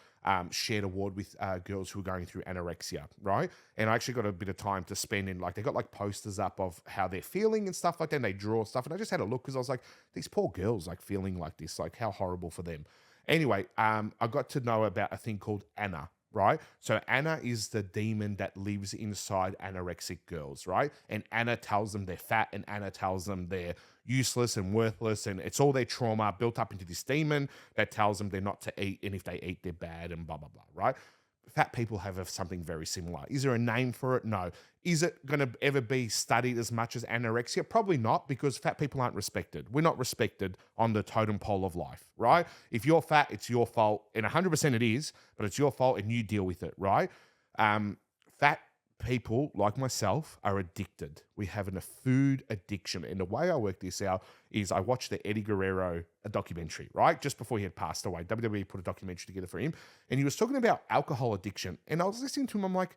shared a ward with girls who were going through anorexia, right? And I actually got a bit of time to spend in, like, they got like posters up of how they're feeling and stuff like that, and they draw stuff, and I just had a look because I was like, these poor girls like feeling like this, like how horrible for them. Anyway, I got to know about a thing called Anna, right? So Anna is the demon that lives inside anorexic girls, right? And Anna tells them they're fat, and Anna tells them they're useless and worthless, and it's all their trauma built up into this demon that tells them they're not to eat, and if they eat, they're bad, and blah, blah, blah, right? Fat people have something very similar. Is there a name for it? No. Is it going to ever be studied as much as anorexia? Probably not, because fat people aren't respected. We're not respected on the totem pole of life, right? If you're fat, it's your fault, and 100% it is, but it's your fault, and you deal with it, right? Fat people like myself are addicted. We have a food addiction. And the way I work this out is I watched the Eddie Guerrero documentary, right? Just before he had passed away. WWE put a documentary together for him. And he was talking about alcohol addiction. And I was listening to him. I'm like,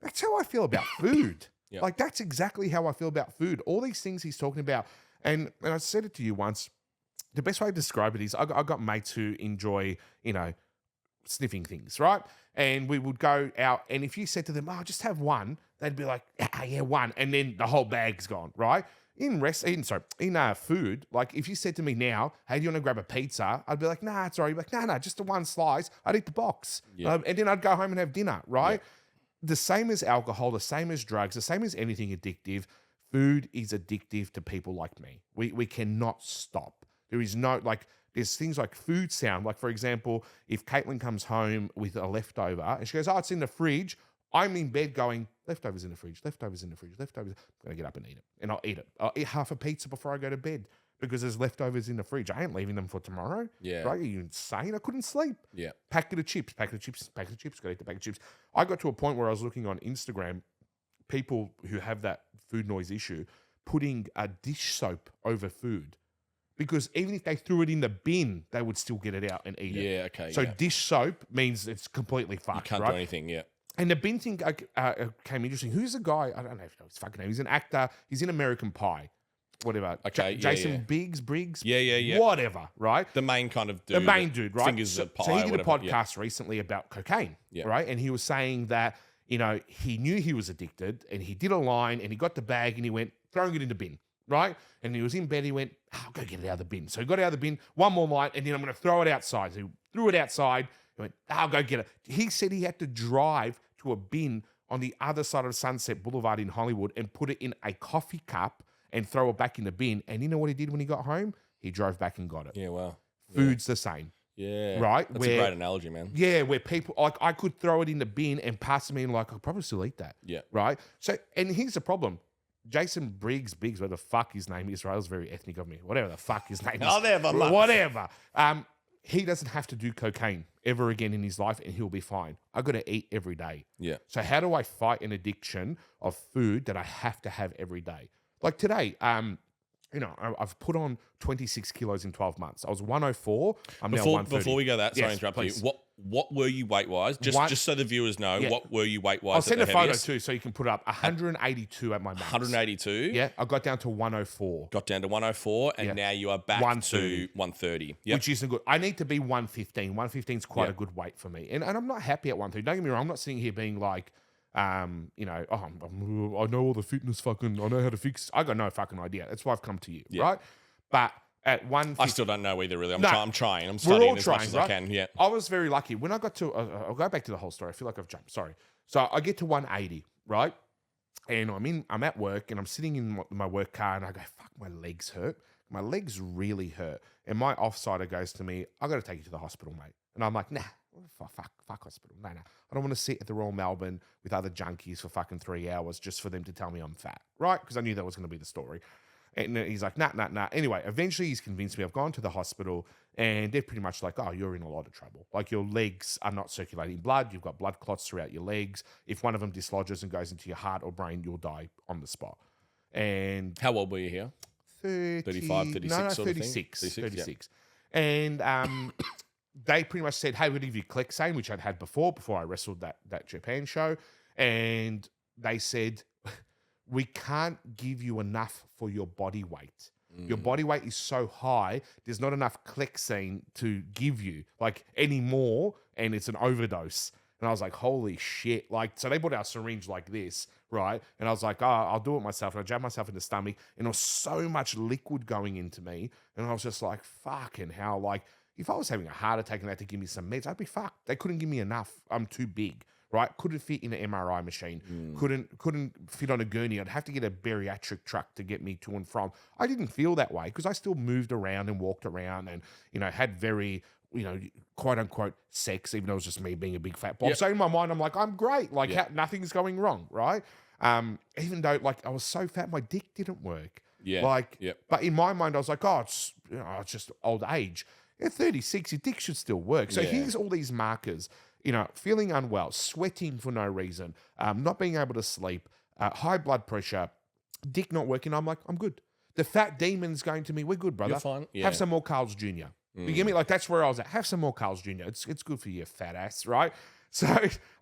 that's how I feel about food. Yeah. Like, that's exactly how I feel about food. All these things he's talking about. And I said it to you once. The best way to describe it is I got mates who enjoy, sniffing things, right? And we would go out, and if you said to them, just have one, they'd be like, yeah, one. And then the whole bag's gone, right? In food, like if you said to me now, hey, do you want to grab a pizza? I'd be like, nah, it's all right. You'd be like, nah, just the one slice. I'd eat the box. Yeah. And then I'd go home and have dinner, right? Yeah. The same as alcohol, the same as drugs, the same as anything addictive. Food is addictive to people like me. We cannot stop. There is no, there's things like food sound. Like, for example, if Caitlin comes home with a leftover and she goes, it's in the fridge, I'm in bed going, leftovers in the fridge, leftovers in the fridge, leftovers. I'm going to get up and eat it. And I'll eat it. I'll eat half a pizza before I go to bed because there's leftovers in the fridge. I ain't leaving them for tomorrow. Yeah. Right? Are you insane? I couldn't sleep. Yeah. Packet of chips, got to eat the packet of chips. I got to a point where I was looking on Instagram, people who have that food noise issue, putting a dish soap over food. Because even if they threw it in the bin, they would still get it out and eat it. Yeah, okay. So dish soap means it's completely fucked, You can't right? do anything, yeah. And the bin thing came interesting. Who's the guy? I don't know if you know his fucking name. He's an actor. He's in American Pie. Whatever. Okay, Jason Briggs? Yeah. Whatever, right? The main kind of dude. The main dude, right? Fingers So of pie he did a whatever. podcast recently about cocaine, Yeah. right? And he was saying that he knew he was addicted and he did a line and he got the bag and he went throwing it in the bin, right? And he was in bed. He went, I'll go get it out of the bin. So he got it out of the bin, one more line, and then I'm going to throw it outside. So he threw it outside. He went, I'll go get it. He said he had to drive to a bin on the other side of Sunset Boulevard in Hollywood and put it in a coffee cup and throw it back in the bin. And you know what he did when he got home? He drove back and got it. Yeah, wow. Food's the same. Yeah. Right? That's a great analogy, man. Yeah, where people, like, I could throw it in the bin and pass me and like, I'll probably still eat that. Yeah. Right? So, and here's the problem. Jason Biggs, whatever the fuck his name is, Israel's very ethnic of me. Whatever the fuck his name is. Whatever. He doesn't have to do cocaine ever again in his life and he'll be fine. I got to eat every day. Yeah. So how do I fight an addiction of food that I have to have every day? Like today, I've put on 26 kilos in 12 months. I was 104. I'm now 130. Before we go that, sorry to interrupt please. you. What were you weight-wise? Just so the viewers know, what were you weight-wise? I'll send at a the photo heaviest? too so you can put it up. 182 at my max. 182? Yeah, I got down to 104. Got down to 104, and now you are back 130. to 130. Yep. Which isn't good. I need to be 115. 115 is quite a good weight for me. And I'm not happy at 130. Don't get me wrong. I'm not sitting here being like, I know all the fitness fucking, I know how to fix. I got no fucking idea. That's why I've come to you, right? But at 150. I still don't know either, really. I'm trying. I'm We're studying all as trying, much as right? I can. Yeah. I was very lucky. When I got to, I'll go back to the whole story. I feel like I've jumped. Sorry. So I get to 180, right? And I'm at work and I'm sitting in my work car and I go, fuck, my legs hurt. My legs really hurt. And my offsider goes to me, I got to take you to the hospital, mate. And I'm like, nah, fuck hospital. No. I don't want to sit at the Royal Melbourne with other junkies for fucking 3 hours just for them to tell me I'm fat, right? Because I knew that was going to be the story. And he's like, nah. Anyway, eventually he's convinced me. I've gone to the hospital and they're pretty much like, oh, you're in a lot of trouble. Like your legs are not circulating blood. You've got blood clots throughout your legs. If one of them dislodges and goes into your heart or brain, you'll die on the spot. And how old were you here? 35, 36 no, sort 36, of thing? 36. Yeah. And they pretty much said, hey, we'll give you Clexane, which I'd had before I wrestled that Japan show. And they said, we can't give you enough for your body weight. Your body weight is so high, there's not enough Clexane to give you like anymore, and it's an overdose. And I was like, holy shit. Like, so they put out a syringe like this, right? And I was like, oh, I'll do it myself. And I jabbed myself in the stomach, and there was so much liquid going into me. And I was just like, fucking hell. Like, if I was having a heart attack and they had to give me some meds, I'd be fucked. They couldn't give me enough. I'm too big, right? Couldn't fit in an MRI machine. Couldn't fit on a gurney. I'd have to get a bariatric truck to get me to and from. I didn't feel that way because I still moved around and walked around and, had very, quote unquote sex, even though it was just me being a big fat bob. Yep. So in my mind, I'm like, I'm great. Like nothing's going wrong, right? Even though like I was so fat, my dick didn't work. Yeah. But in my mind, I was like, oh, it's just old age. At 36, your dick should still work. So here's all these markers, feeling unwell, sweating for no reason, not being able to sleep, high blood pressure, dick not working. I'm like, I'm good. The fat demon's going to me, we're good, brother. You're fine. Yeah. Have some more Carl's Jr. You get me? Like, that's where I was at. Have some more Carl's Jr. It's good for you, fat ass, right? So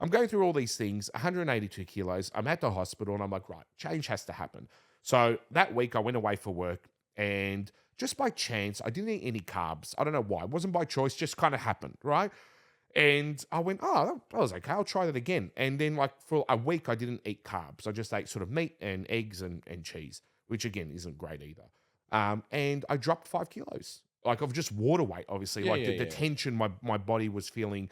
I'm going through all these things, 182 kilos. I'm at the hospital, and I'm like, right, change has to happen. So that week, I went away for work, and just by chance, I didn't eat any carbs. I don't know why. It wasn't by choice, just kind of happened, right? And I went, oh, that was okay. I'll try that again. And then, like, for a week, I didn't eat carbs. I just ate sort of meat and eggs and cheese, which, again, isn't great either. And I dropped 5 kilos. Like, of just water weight, obviously. The tension my body was feeling,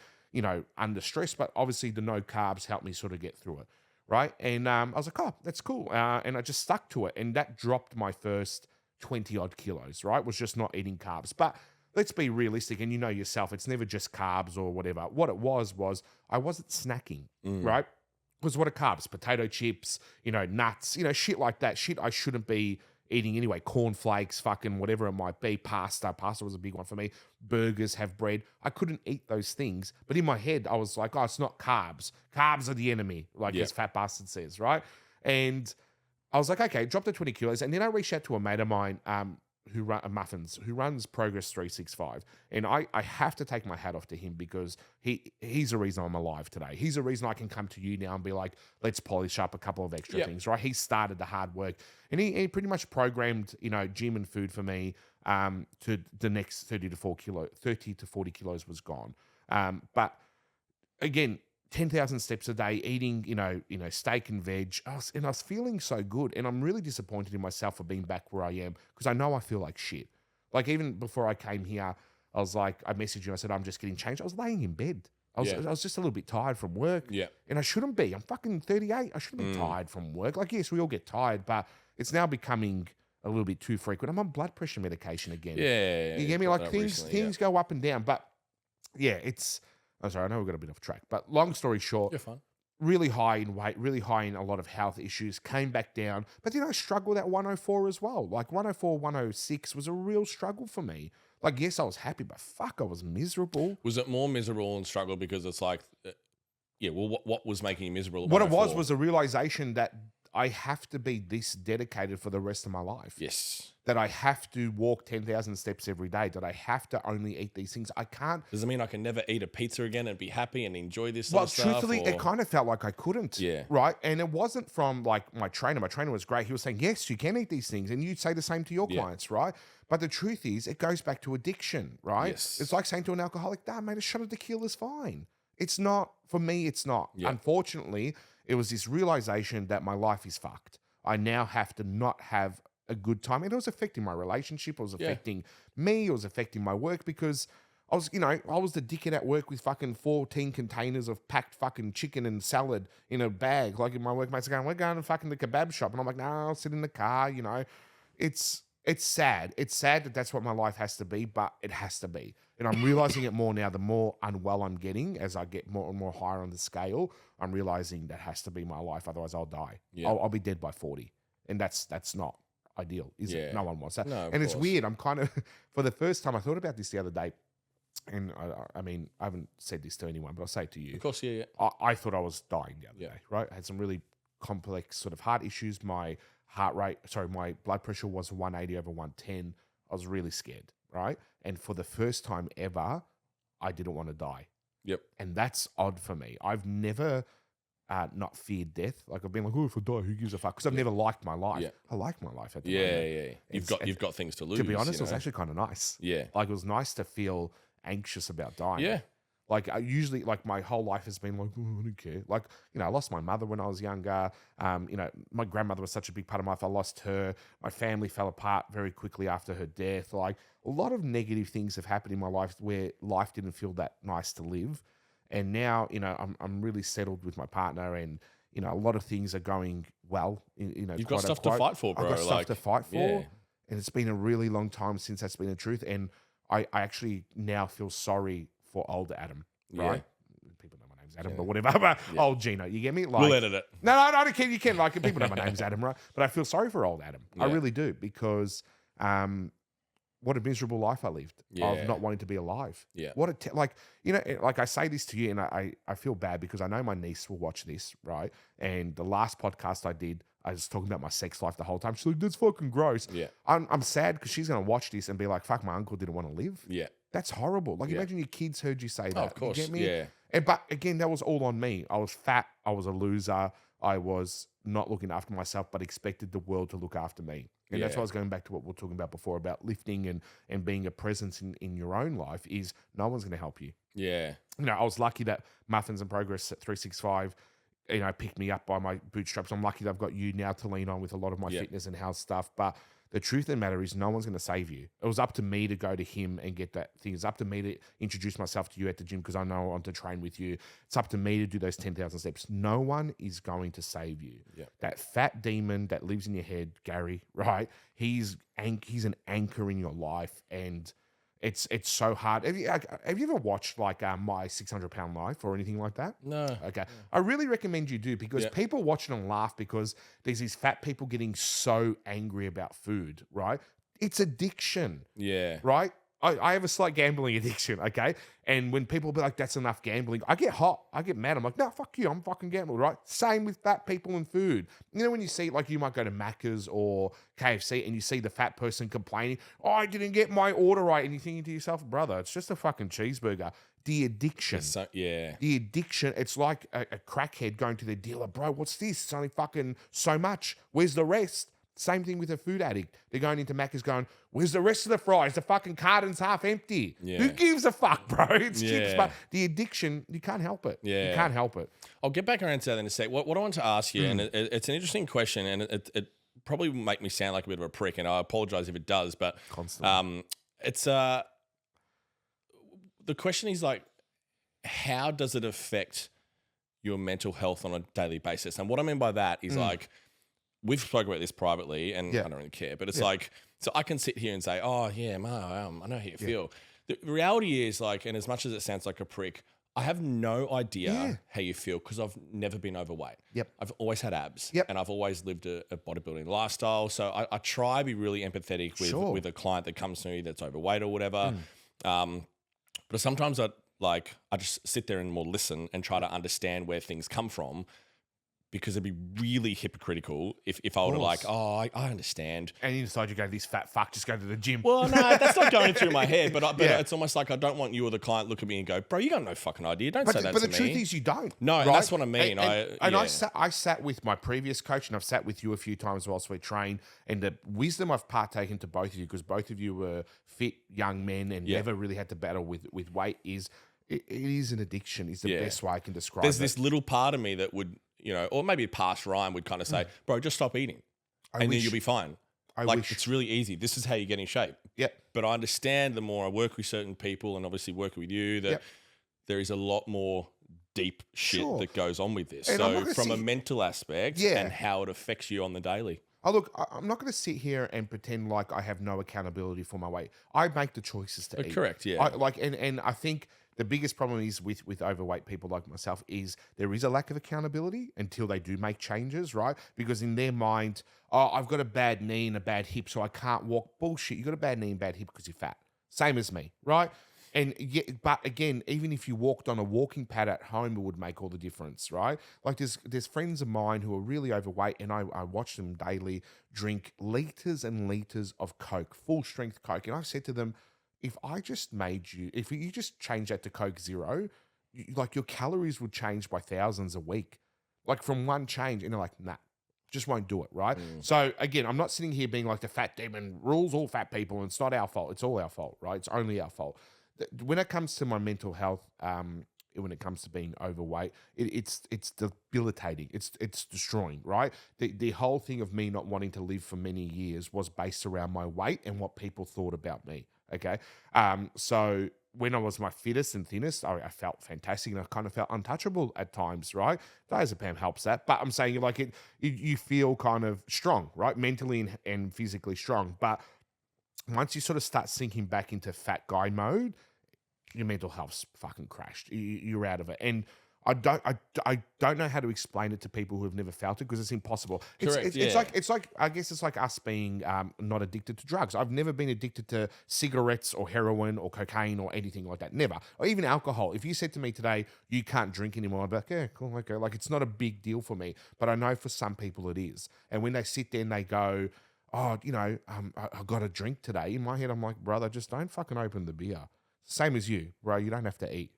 under stress. But obviously, the no carbs helped me sort of get through it, right? And I was like, oh, that's cool. And I just stuck to it. And that dropped my first 20-odd kilos, right? Was just not eating carbs. But let's be realistic, and you know yourself, it's never just carbs or whatever. What it was I wasn't snacking, right? Because what are carbs? Potato chips, nuts, shit like that. Shit I shouldn't be eating anyway. Cornflakes, fucking whatever it might be. Pasta was a big one for me. Burgers have bread. I couldn't eat those things. But in my head, I was like, oh, it's not carbs. Carbs are the enemy, like this fat bastard says, right? And I was like, okay, dropped the 20 kilos. And then I reached out to a mate of mine who runs Progress 365. And I have to take my hat off to him because he's the reason I'm alive today. He's the reason I can come to you now and be like, let's polish up a couple of extra things, right? He started the hard work. And he pretty much programmed, gym and food for me to the next 30 to 40 kilos was gone. But again, 10,000 steps a day, eating, steak and veg. I was feeling so good. And I'm really disappointed in myself for being back where I am because I know I feel like shit. Like even before I came here, I was like, I messaged you. I said, I'm just getting changed. I was laying in bed. I was just a little bit tired from work. Yeah. And I shouldn't be. I'm fucking 38. I shouldn't be tired from work. Like, yes, we all get tired, but it's now becoming a little bit too frequent. I'm on blood pressure medication again. Yeah. You get me? Like things go up and down. But yeah, I'm sorry, I know we got a bit off track. But long story short, You're fine. really high in weight, really high in a lot of health issues, came back down. But I struggled at 104 as well. Like 104, 106 was a real struggle for me. Like, yes, I was happy, but fuck, I was miserable. Was it more miserable and struggle because it's like, what was making you miserable? At What it 104? was a realization that I have to be this dedicated for the rest of my life. Yes. That I have to walk 10,000 steps every day, that I have to only eat these things. I can't. Does it mean I can never eat a pizza again and be happy and enjoy this sort Well, of stuff? truthfully, it kind of felt like I couldn't. Yeah. Right? And it wasn't from like my trainer. My trainer was great. He was saying, yes, you can eat these things. And you'd say the same to your clients, right? But the truth is, it goes back to addiction, right? Yes. It's like saying to an alcoholic, nah, mate, a shot of tequila is fine. It's not. For me, it's not. Yeah. Unfortunately, it was this realization that my life is fucked. I now have to not have a good time. And it was affecting my relationship. It was affecting me. It was affecting my work because I was the dickhead at work with fucking 14 containers of packed fucking chicken and salad in a bag. Like my workmates are going, we're going to fucking the kebab shop. And I'm like, no, I'll sit in the car, It's sad. It's sad that that's what my life has to be, but it has to be. And I'm realizing it more now, the more unwell I'm getting as I get more and more higher on the scale. I'm realizing that has to be my life. Otherwise, I'll die. Yeah. I'll be dead by 40. And that's not ideal, is it? No one wants that. No, of and it's course. weird. I'm kind of, for the first time, I thought about this the other day. And I mean, I haven't said this to anyone, but I'll say it to you. Of course, yeah. I thought I was dying the other day, right? I had some really complex sort of heart issues. My my blood pressure was 180 over 110. I was really scared, right? And for the first time ever, I didn't want to die. Yep. And that's odd for me. I've never not feared death. Like I've been like, oh, if I die, who gives a fuck? Because I've never liked my life. Yeah. I like my life at the moment. Yeah. You've got things to lose. To be honest, it was actually kind of nice. Yeah. Like it was nice to feel anxious about dying. Yeah. Like I usually, like my whole life has been like, oh, I don't care. Like, I lost my mother when I was younger. My grandmother was such a big part of my life. I lost her. My family fell apart very quickly after her death. Like a lot of negative things have happened in my life where life didn't feel that nice to live. And now, I'm really settled with my partner and, a lot of things are going well. You've got stuff to fight for, bro. I've got stuff to fight for. Yeah. And it's been a really long time since that's been the truth. And I actually now feel sorry for old Adam, right? People know my name's Adam, but whatever. But old Gino, you get me? Like, We'll edit it. No, I don't care. You can. Like, people know my name's Adam, right? But I feel sorry for old Adam. I Yeah. really do because what a miserable life I lived of not wanting to be alive. Yeah. What like I say this to you and I feel bad because I know my niece will watch this, right? And the last podcast I did, I was talking about my sex life the whole time. She's like, that's fucking gross. Yeah. I'm sad because she's going to watch this and be like, fuck, my uncle didn't want to live. Yeah. That's horrible. Like, imagine your kids heard you say that. Oh, of course. You get me? Yeah. But again, that was all on me. I was fat. I was a loser. I was not looking after myself, but expected the world to look after me. And that's why I was going back to what we were talking about before about lifting and being a presence in your own life is no one's going to help you. Yeah. I was lucky that Muffins and Progress at 365, picked me up by my bootstraps. I'm lucky that I've got you now to lean on with a lot of my fitness and health stuff. But the truth of the matter is no one's going to save you. It was up to me to go to him and get that thing. It's up to me to introduce myself to you at the gym because I know I want to train with you. It's up to me to do those 10,000 steps. No one is going to save you. Yeah. That fat demon that lives in your head, Gary, right? He's an anchor in your life and it's so hard. Have you ever watched like My 600-Pound Life or anything like that? No. Okay. I really recommend you do because people watch it and laugh because there's these fat people getting so angry about food, right? It's addiction, Yeah. right? I have a slight gambling addiction, okay? And when people be like, that's enough gambling, I get hot. I get mad. I'm like, no, fuck you. I'm fucking gambling, right? Same with fat people and food. When you see, like, you might go to Macca's or KFC and you see the fat person complaining, oh, I didn't get my order right. And you're thinking to yourself, brother, it's just a fucking cheeseburger. The addiction. The addiction, it's like a crackhead going to the dealer, bro, what's this? It's only fucking so much. Where's the rest? Same thing with a food addict. They're going into Macca's going, where's the rest of the fries? The fucking carton's half empty. Yeah. Who gives a fuck, bro? It's chips. Yeah. But the addiction, you can't help it. Yeah. You can't help it. I'll get back around to that in a sec. What I want to ask you, and it's an interesting question, and it probably will make me sound like a bit of a prick, and I apologize if it does, but Constantly. it's the question is like, how does it affect your mental health on a daily basis? And what I mean by that is like, we've spoken about this privately, and I don't really care, but it's like, so I can sit here and say, oh yeah, Mo, I know how you feel. The reality is like, and as much as it sounds like a prick, I have no idea how you feel because I've never been overweight. Yep. I've always had abs. Yep. And I've always lived a bodybuilding lifestyle. So I try to be really empathetic with a client that comes to me that's overweight or whatever. But sometimes I just sit there and more listen and try to understand where things come from, because it'd be really hypocritical if I were to like, oh, I understand. And you decide you go, this fat fuck, just go to the gym. Well, no, that's not going through my head, but it's almost like I don't want you or the client look at me and go, bro, you got no fucking idea. Don't say that to me. But the truth is you don't. No, right? that's what I mean. I sat with my previous coach, and I've sat with you a few times whilst we train, and the wisdom I've partaken to both of you, because both of you were fit young men and never really had to battle with weight, is it is an addiction is the best way I can describe it. There's this little part of me that would, or maybe past Ryan would kind of say, bro, just stop eating then you'll be fine. It's really easy. This is how you get in shape. Yep. But I understand the more I work with certain people, and obviously working with you, that there is a lot more deep shit that goes on with this. And so from a mental aspect and how it affects you on the daily. Oh, look, I'm not going to sit here and pretend like I have no accountability for my weight. I make the choices to eat. Correct, yeah. And I think the biggest problem is with overweight people like myself is there is a lack of accountability until they do make changes, right? Because in their mind, oh, I've got a bad knee and a bad hip, so I can't walk. Bullshit. You got a bad knee and bad hip because you're fat. Same as me, right? And but again, even if you walked on a walking pad at home, it would make all the difference, right? Like there's friends of mine who are really overweight, and I watch them daily drink liters and liters of Coke, full strength Coke, and I've said to them, if you just change that to Coke Zero, like your calories would change by thousands a week, like from one change, and they're like, nah. Just won't do it, right? So again, I'm not sitting here being like the fat demon rules all fat people, and it's not our fault. It's all our fault, right? It's only our fault. When it comes to my mental health, when it comes to being overweight, it's debilitating. It's destroying, right? The whole thing of me not wanting to live for many years was based around my weight and what people thought about me. Okay, so when I was my fittest and thinnest, I felt fantastic, and I kind of felt untouchable at times, right? Diazepam helps that, but I'm saying like you feel kind of strong, right? Mentally and physically strong. But once you sort of start sinking back into fat guy mode, your mental health's fucking crashed. You're out of it. And I don't know how to explain it to people who have never felt it, because it's impossible. Correct, It's like I guess it's like us being not addicted to drugs. I've never been addicted to cigarettes or heroin or cocaine or anything like that. Never. Or even alcohol. If you said to me today, you can't drink anymore, I'd be like, yeah, cool, okay. Like, it's not a big deal for me. But I know for some people it is. And when they sit there and they go, oh, I got a drink today, in my head I'm like, brother, just don't fucking open the beer. Same as you, bro. You don't have to eat.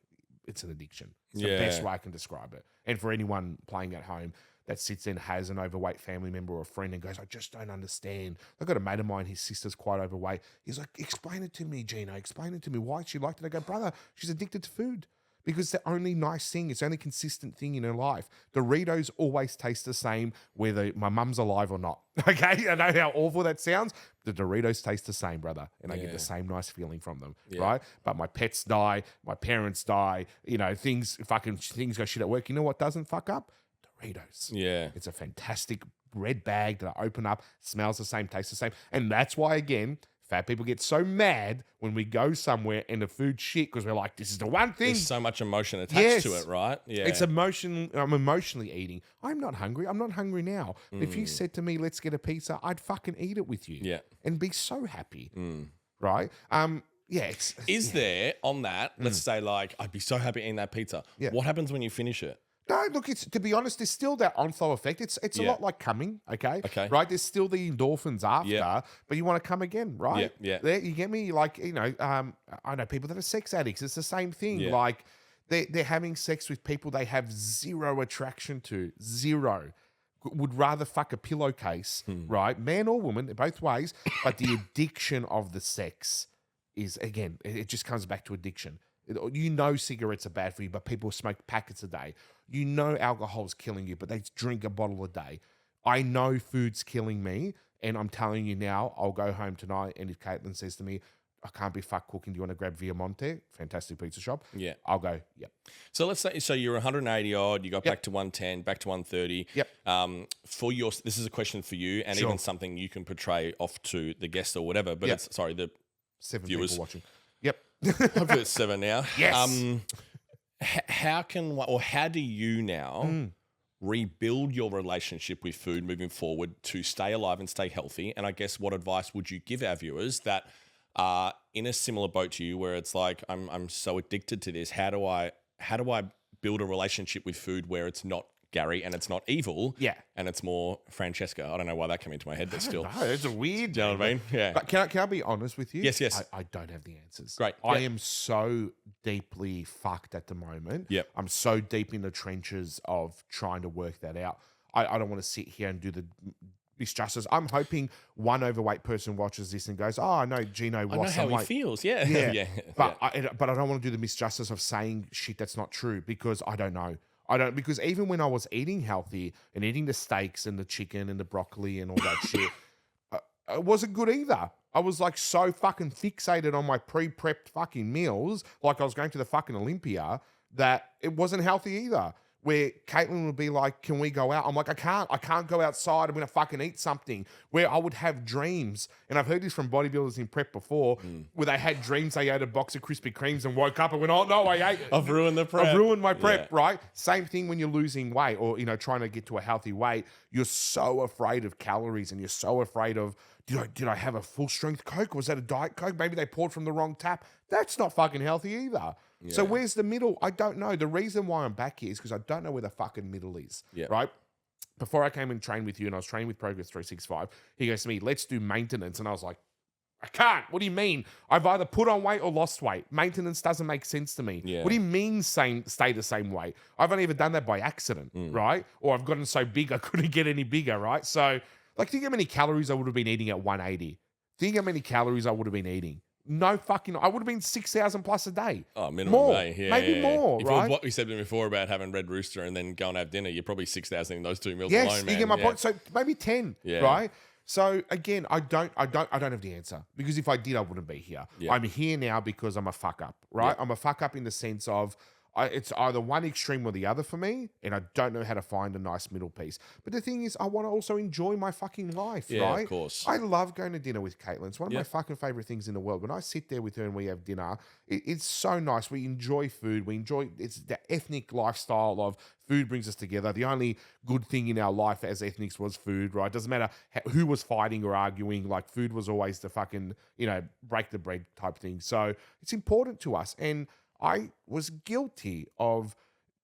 It's an addiction. It's the best way I can describe it. And for anyone playing at home that sits and has an overweight family member or a friend and goes, I just don't understand. I've got a mate of mine, his sister's quite overweight. He's like, explain it to me, Gino. Explain it to me. Why she liked it? I go, brother, she's addicted to food. Because the only nice thing, it's the only consistent thing in her life. Doritos always taste the same whether my mum's alive or not. Okay? I know how awful that sounds. The Doritos taste the same, brother. And I get the same nice feeling from them, right? But my pets die, my parents die, things go shit at work. You know what doesn't fuck up? Doritos. Yeah. It's a fantastic red bag that I open up, smells the same, tastes the same. And that's why, again, fat people get so mad when we go somewhere and the food's shit, because we're like, this is the one thing. There's so much emotion attached to it, right? Yeah. It's emotion. I'm emotionally eating. I'm not hungry. I'm not hungry now. If you said to me, let's get a pizza, I'd fucking eat it with you. Yeah. And be so happy. Right? Is there on that, let's say like, I'd be so happy eating that pizza. Yeah. What happens when you finish it? No, look, to be honest, there's still that on-flow effect. It's a lot like coming, okay? Okay. Right? There's still the endorphins after, but you want to come again, right? Yeah. There, you get me? Like, I know people that are sex addicts. It's the same thing. Yeah. Like, they're having sex with people they have zero attraction to. Zero. would rather fuck a pillowcase, right? Man or woman, both ways. But the addiction of the sex is, again, it just comes back to addiction. You know cigarettes are bad for you, but people smoke packets a day. You know alcohol's killing you, but they drink a bottle a day. I know food's killing me, and I'm telling you now, I'll go home tonight, and if Caitlin says to me, I can't be fuck cooking, do you want to grab Viamonte? Fantastic pizza shop. Yeah. I'll go, yep. So let's say, so you're 180 odd, you got Yep. back to 110, back to 130. Yep. This is a question for you, and Sure. even something you can portray off to the guest or whatever, but Yep. it's, sorry, the 7 viewers. people watching. Yep. hopefully it's 7 now. Yes. How do you now rebuild your relationship with food moving forward to stay alive and stay healthy? And I guess what advice would you give our viewers that are in a similar boat to you, where it's like, I'm so addicted to this. How do I build a relationship with food where it's not Gary and it's not evil? Yeah. And it's more Francesca. I don't know why that came into my head, but still. No, it's a weird. Do you know what I mean? Yeah. But can I be honest with you? Yes, yes. I don't have the answers. Great. I Yep. am so deeply fucked at the moment. Yep. I'm so deep in the trenches of trying to work that out. I don't want to sit here and do the misjustice. I'm hoping one overweight person watches this and goes, "Oh, I know Gino I know lost how some he weight." feels. Yeah. Yeah. yeah. But I don't want to do the misjustice of saying shit that's not true, because I don't know. Because even when I was eating healthy and eating the steaks and the chicken and the broccoli and all that shit, it wasn't good either. I was like so fucking fixated on my pre-prepped fucking meals, like I was going to the fucking Olympia, that it wasn't healthy either. Where Caitlin would be like, "Can we go out?" I'm like, I can't go outside. I'm going to fucking eat something. Where I would have dreams, and I've heard this from bodybuilders in prep before, where they had dreams they ate a box of Krispy Kremes and woke up and went, "Oh no, I ate. I've ruined the prep. I've ruined my prep," Yeah. right? Same thing when you're losing weight or, trying to get to a healthy weight. You're so afraid of calories, and you're so afraid of, did I have a full strength Coke? Was that a Diet Coke? Maybe they poured from the wrong tap. That's not fucking healthy either. So Yeah. where's the middle? I don't know. The reason why I'm back here is because I don't know where the fucking middle is, Yeah. right? Before I came and trained with you, and I was training with Progress 365, he goes to me, "Let's do maintenance." And I was like, I can't. What do you mean? I've either put on weight or lost weight. Maintenance doesn't make sense to me. Yeah. What do you mean stay the same weight? I've only ever done that by accident, right? Or I've gotten so big I couldn't get any bigger, right? So, like, think how many calories I would have been eating at 180. Think how many calories I would have been eating. No fucking, I would have been 6,000 plus a day. Oh, minimum, More. mate. Yeah, Maybe yeah. more, If it was right? what we said before about having Red Rooster and then go and have dinner, you're probably 6,000 in those 2 meals Yes, alone, man. you get my Yeah. point. So maybe 10, Yeah. right? So again, I don't have the answer, because if I did, I wouldn't be here. Yeah. I'm here now because I'm a fuck up, right? Yeah. I'm a fuck up in the sense of it's either one extreme or the other for me, and I don't know how to find a nice middle piece. But the thing is, I want to also enjoy my fucking life, Yeah, of right? course. I love going to dinner with Caitlin. It's one of Yeah. my fucking favorite things in the world. When I sit there with her and we have dinner, it's so nice. We enjoy food. It's the ethnic lifestyle of food brings us together. The only good thing in our life as ethnics was food, right? Doesn't matter who was fighting or arguing. Like, food was always the fucking, break the bread type thing. So it's important to us. And I was guilty of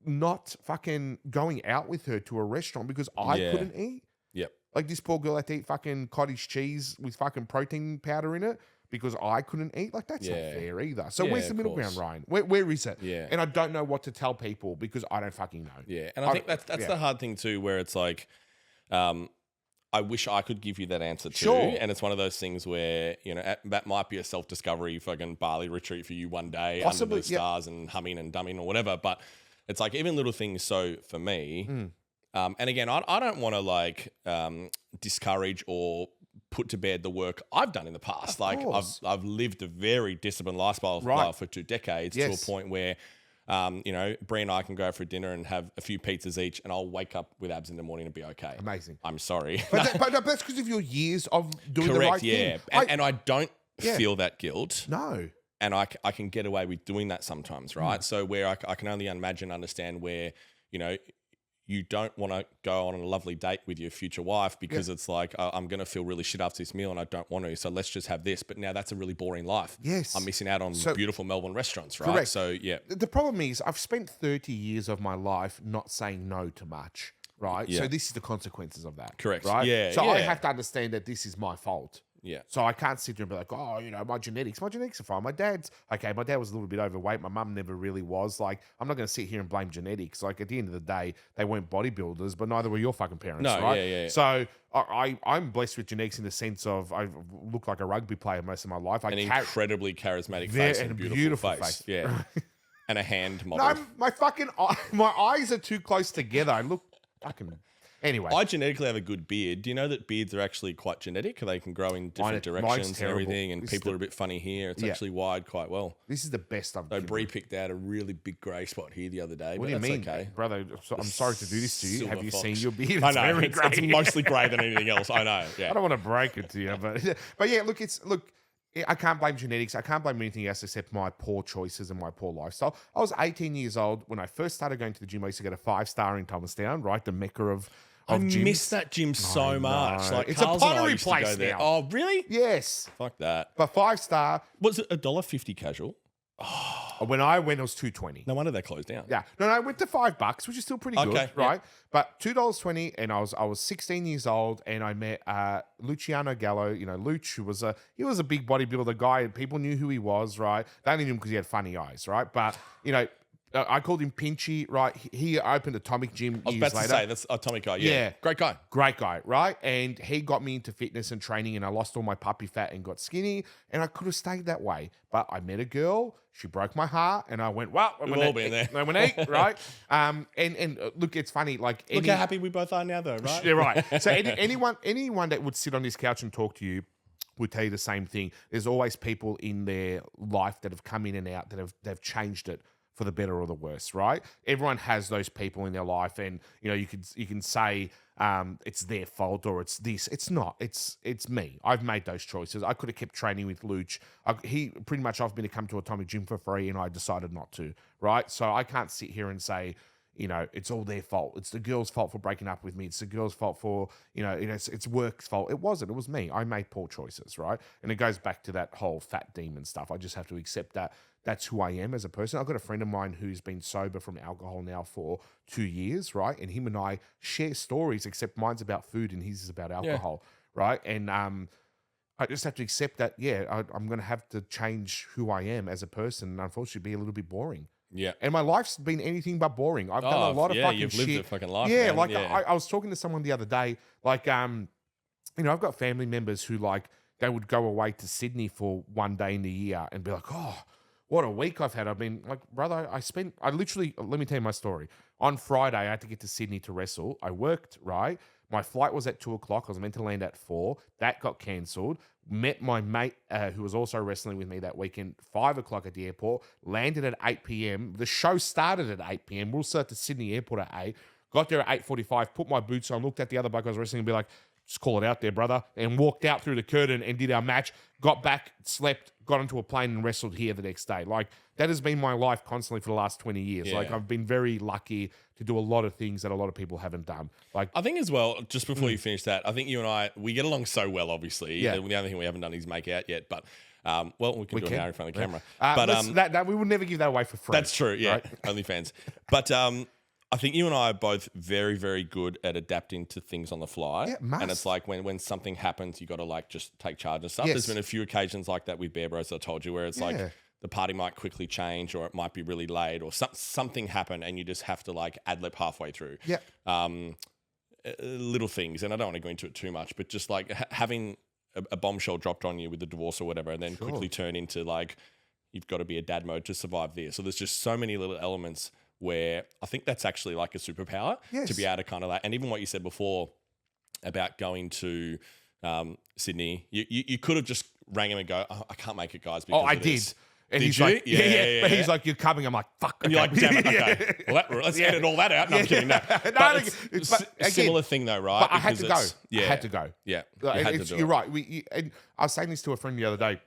not fucking going out with her to a restaurant because I Yeah. couldn't eat. Yep. Like, this poor girl had to eat fucking cottage cheese with fucking protein powder in it because I couldn't eat. Like, that's not Yeah. fair either. So Yeah, where's the of middle course. ground, Ryan? Where is it? Yeah. And I don't know what to tell people because I don't fucking know. Yeah. And I think that's yeah. the hard thing too, where it's like, I wish I could give you that answer too. Sure. And it's one of those things where, that might be a self-discovery fucking Bali retreat for you one day Possibly, under the stars and humming and dumbing or whatever. But it's like even little things. So for me, and again, I don't want to discourage or put to bed the work I've done in the past. Like course. I've lived a very disciplined lifestyle Right. for 2 decades to Yes. a point where Brie and I can go out for dinner and have a few pizzas each, and I'll wake up with abs in the morning and be okay. Amazing. I'm sorry. But that's because of your years of doing the Correct, right yeah. thing. And I don't Yeah. feel that guilt, No. and I can get away with doing that sometimes, right? So where I can only understand where, you don't want to go on a lovely date with your future wife because it's like, I'm going to feel really shit after this meal and I don't want to. So let's just have this. But now that's a really boring life. Yes. I'm missing out on beautiful Melbourne restaurants, right? Correct. So, yeah. The problem is I've spent 30 years of my life not saying no to much, right? Yeah. So this is the consequences of that. Correct. Right? Yeah, So I yeah. have to understand that this is my fault. Yeah. So I can't sit there and be like, oh, my genetics are fine. My dad was a little bit overweight. My mum never really was. Like, I'm not going to sit here and blame genetics. Like, at the end of the day, they weren't bodybuilders, but neither were your fucking parents, No, right? yeah. So I'm blessed with genetics in the sense of I look like a rugby player most of my life. An incredibly charismatic face and a beautiful face. Yeah. And a hand model. No, my eyes are too close together. I look fucking... Anyway. I genetically have a good beard. Do you know that beards are actually quite genetic? They can grow in different directions and everything, and people are a bit funny here. It's actually wired quite well. This is the best I've done. So Bree picked out a really big grey spot here the other day. What do you mean? Okay. Brother, I'm sorry to do this to you. Have you seen your beard? I know. It's mostly grey than anything else. I know. Yeah. I don't want to break it to you, but yeah, look, I can't blame genetics. I can't blame anything else except my poor choices and my poor lifestyle. I was 18 years old when I first started going to the gym. I used to get a 5-star in Thomastown, right? The mecca of gyms. Miss that gym so much. Like, it's a pottery place now. Oh, really? Yes. Fuck that. But 5-star. Was it $1.50 casual? When I went, it was $2.20. No wonder they closed down. Yeah. No, I went to $5, which is still pretty good, right? But $2.20, and I was 16 years old, and I met Luciano Gallo. Luch, who was a big bodybuilder guy, and people knew who he was, right? They only knew him because he had funny eyes, right? But I called him Pinchy, right? He opened Atomic Gym years later. I was about to say, that's Atomic guy, yeah. Great guy, right? And he got me into fitness and training, and I lost all my puppy fat and got skinny, and I could have stayed that way. But I met a girl, she broke my heart, and I went, well, I'm going to eat, right? And look, it's funny. Like, look how happy we both are now, though, right? Yeah, right. So anyone that would sit on this couch and talk to you would tell you the same thing. There's always people in their life that have come in and out that they've changed it for the better or the worse, right? Everyone has those people in their life, and you can say it's their fault or it's this. It's not. It's me. I've made those choices. I could have kept training with Luch. He pretty much asked me to come to Atomic Gym for free, and I decided not to, right? So I can't sit here and say, it's all their fault. It's the girl's fault for breaking up with me. It's the girl's fault for, it's work's fault. It wasn't. It was me. I made poor choices, right? And it goes back to that whole fat demon stuff. I just have to accept that that's who I am as a person. I've got a friend of mine who's been sober from alcohol now for 2 years, right? And him and I share stories, except mine's about food and his is about alcohol, right? And I just have to accept that, I'm going to have to change who I am as a person and unfortunately be a little bit boring. Yeah. And my life's been anything but boring. I've done a lot of fucking you've shit. lived a fucking life, yeah, man. I was talking to someone the other day, like, I've got family members who, like, they would go away to Sydney for one day in the year and be like, oh, what a week I've had. I've been like, brother, let me tell you my story. On Friday, I had to get to Sydney to wrestle. I worked, right? My flight was at 2:00. I was meant to land at 4. That got cancelled. Met my mate who was also wrestling with me that weekend, 5:00 at the airport. Landed at 8 p.m. The show started at 8 p.m. We'll start to Sydney airport at 8. Got there at 8:45, put my boots on, looked at the other bloke I was wrestling and be like, just call it out there, brother. And walked out through the curtain and did our match. Got back, slept, got onto a plane and wrestled here the next day. Like, that has been my life constantly for the last 20 years. Yeah. Like, I've been very lucky to do a lot of things that a lot of people haven't done. Like, I think as well, just before you finish that, I think you and I, we get along so well, obviously. Yeah. The only thing we haven't done is make out yet, but we can do it now in front of the camera. But we would never give that away for free. That's true, yeah. Right? OnlyFans. But I think you and I are both very, very good at adapting to things on the fly. Yeah, must. And it's like when something happens, you got to like just take charge of stuff. Yes. There's been a few occasions like that with Bear Bros I told you where it's like the party might quickly change or it might be really late or something happen and you just have to like ad-lib halfway through. Yeah. Little things, and I don't want to go into it too much, but just like having a bombshell dropped on you with the divorce or whatever and then quickly turn into like, you've got to be a dad mode to survive this. So there's just so many little elements where I think that's actually like a superpower to be able to kind of like, and even what you said before about going to Sydney, you could have just rang him and go, oh, I can't make it, guys. Because I did. This. And did he's you? like, yeah. But he's like, you're coming. I'm like, fuck. And you're like, damn it, okay. Well, let's edit all that out. No, I'm kidding. No. But it's a similar thing though, right? But I had to go. I had to go. Yeah. You're right. And I was saying this to a friend the other day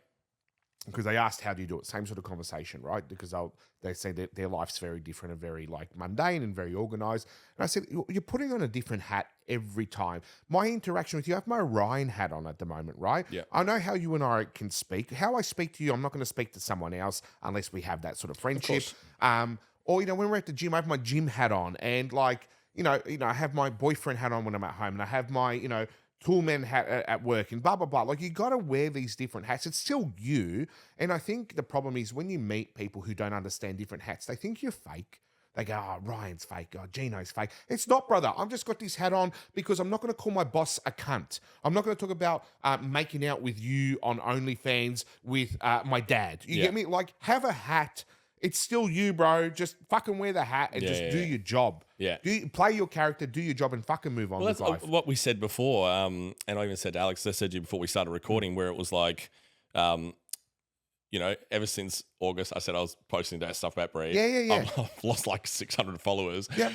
because they asked, how do you do it? Same sort of conversation, right? Because they say that their life's very different and very like mundane and very organized. And I said, you're putting on a different hat every time. My interaction with you, I have my Ryan hat on at the moment, right? Yeah. I know how you and I can speak. How I speak to you, I'm not going to speak to someone else unless we have that sort of friendship. Or, when we're at the gym, I have my gym hat on and like, I have my boyfriend hat on when I'm at home and I have my, toolman hat at work and blah, blah, blah. Like, you got to wear these different hats. It's still you. And I think the problem is when you meet people who don't understand different hats, they think you're fake. They go, oh, Ryan's fake. Oh, Gino's fake. It's not, brother. I've just got this hat on because I'm not going to call my boss a cunt. I'm not going to talk about making out with you on OnlyFans with my dad. You get me? Like, have a hat. It's still you, bro. Just fucking wear the hat and do your job. Yeah. Play your character, do your job, and fucking move on with life. What we said before, and I even said to Alex, I said to you before we started recording, where it was like, ever since August, I said I was posting that stuff about Brie. Yeah. I've lost like 600 followers. Yeah.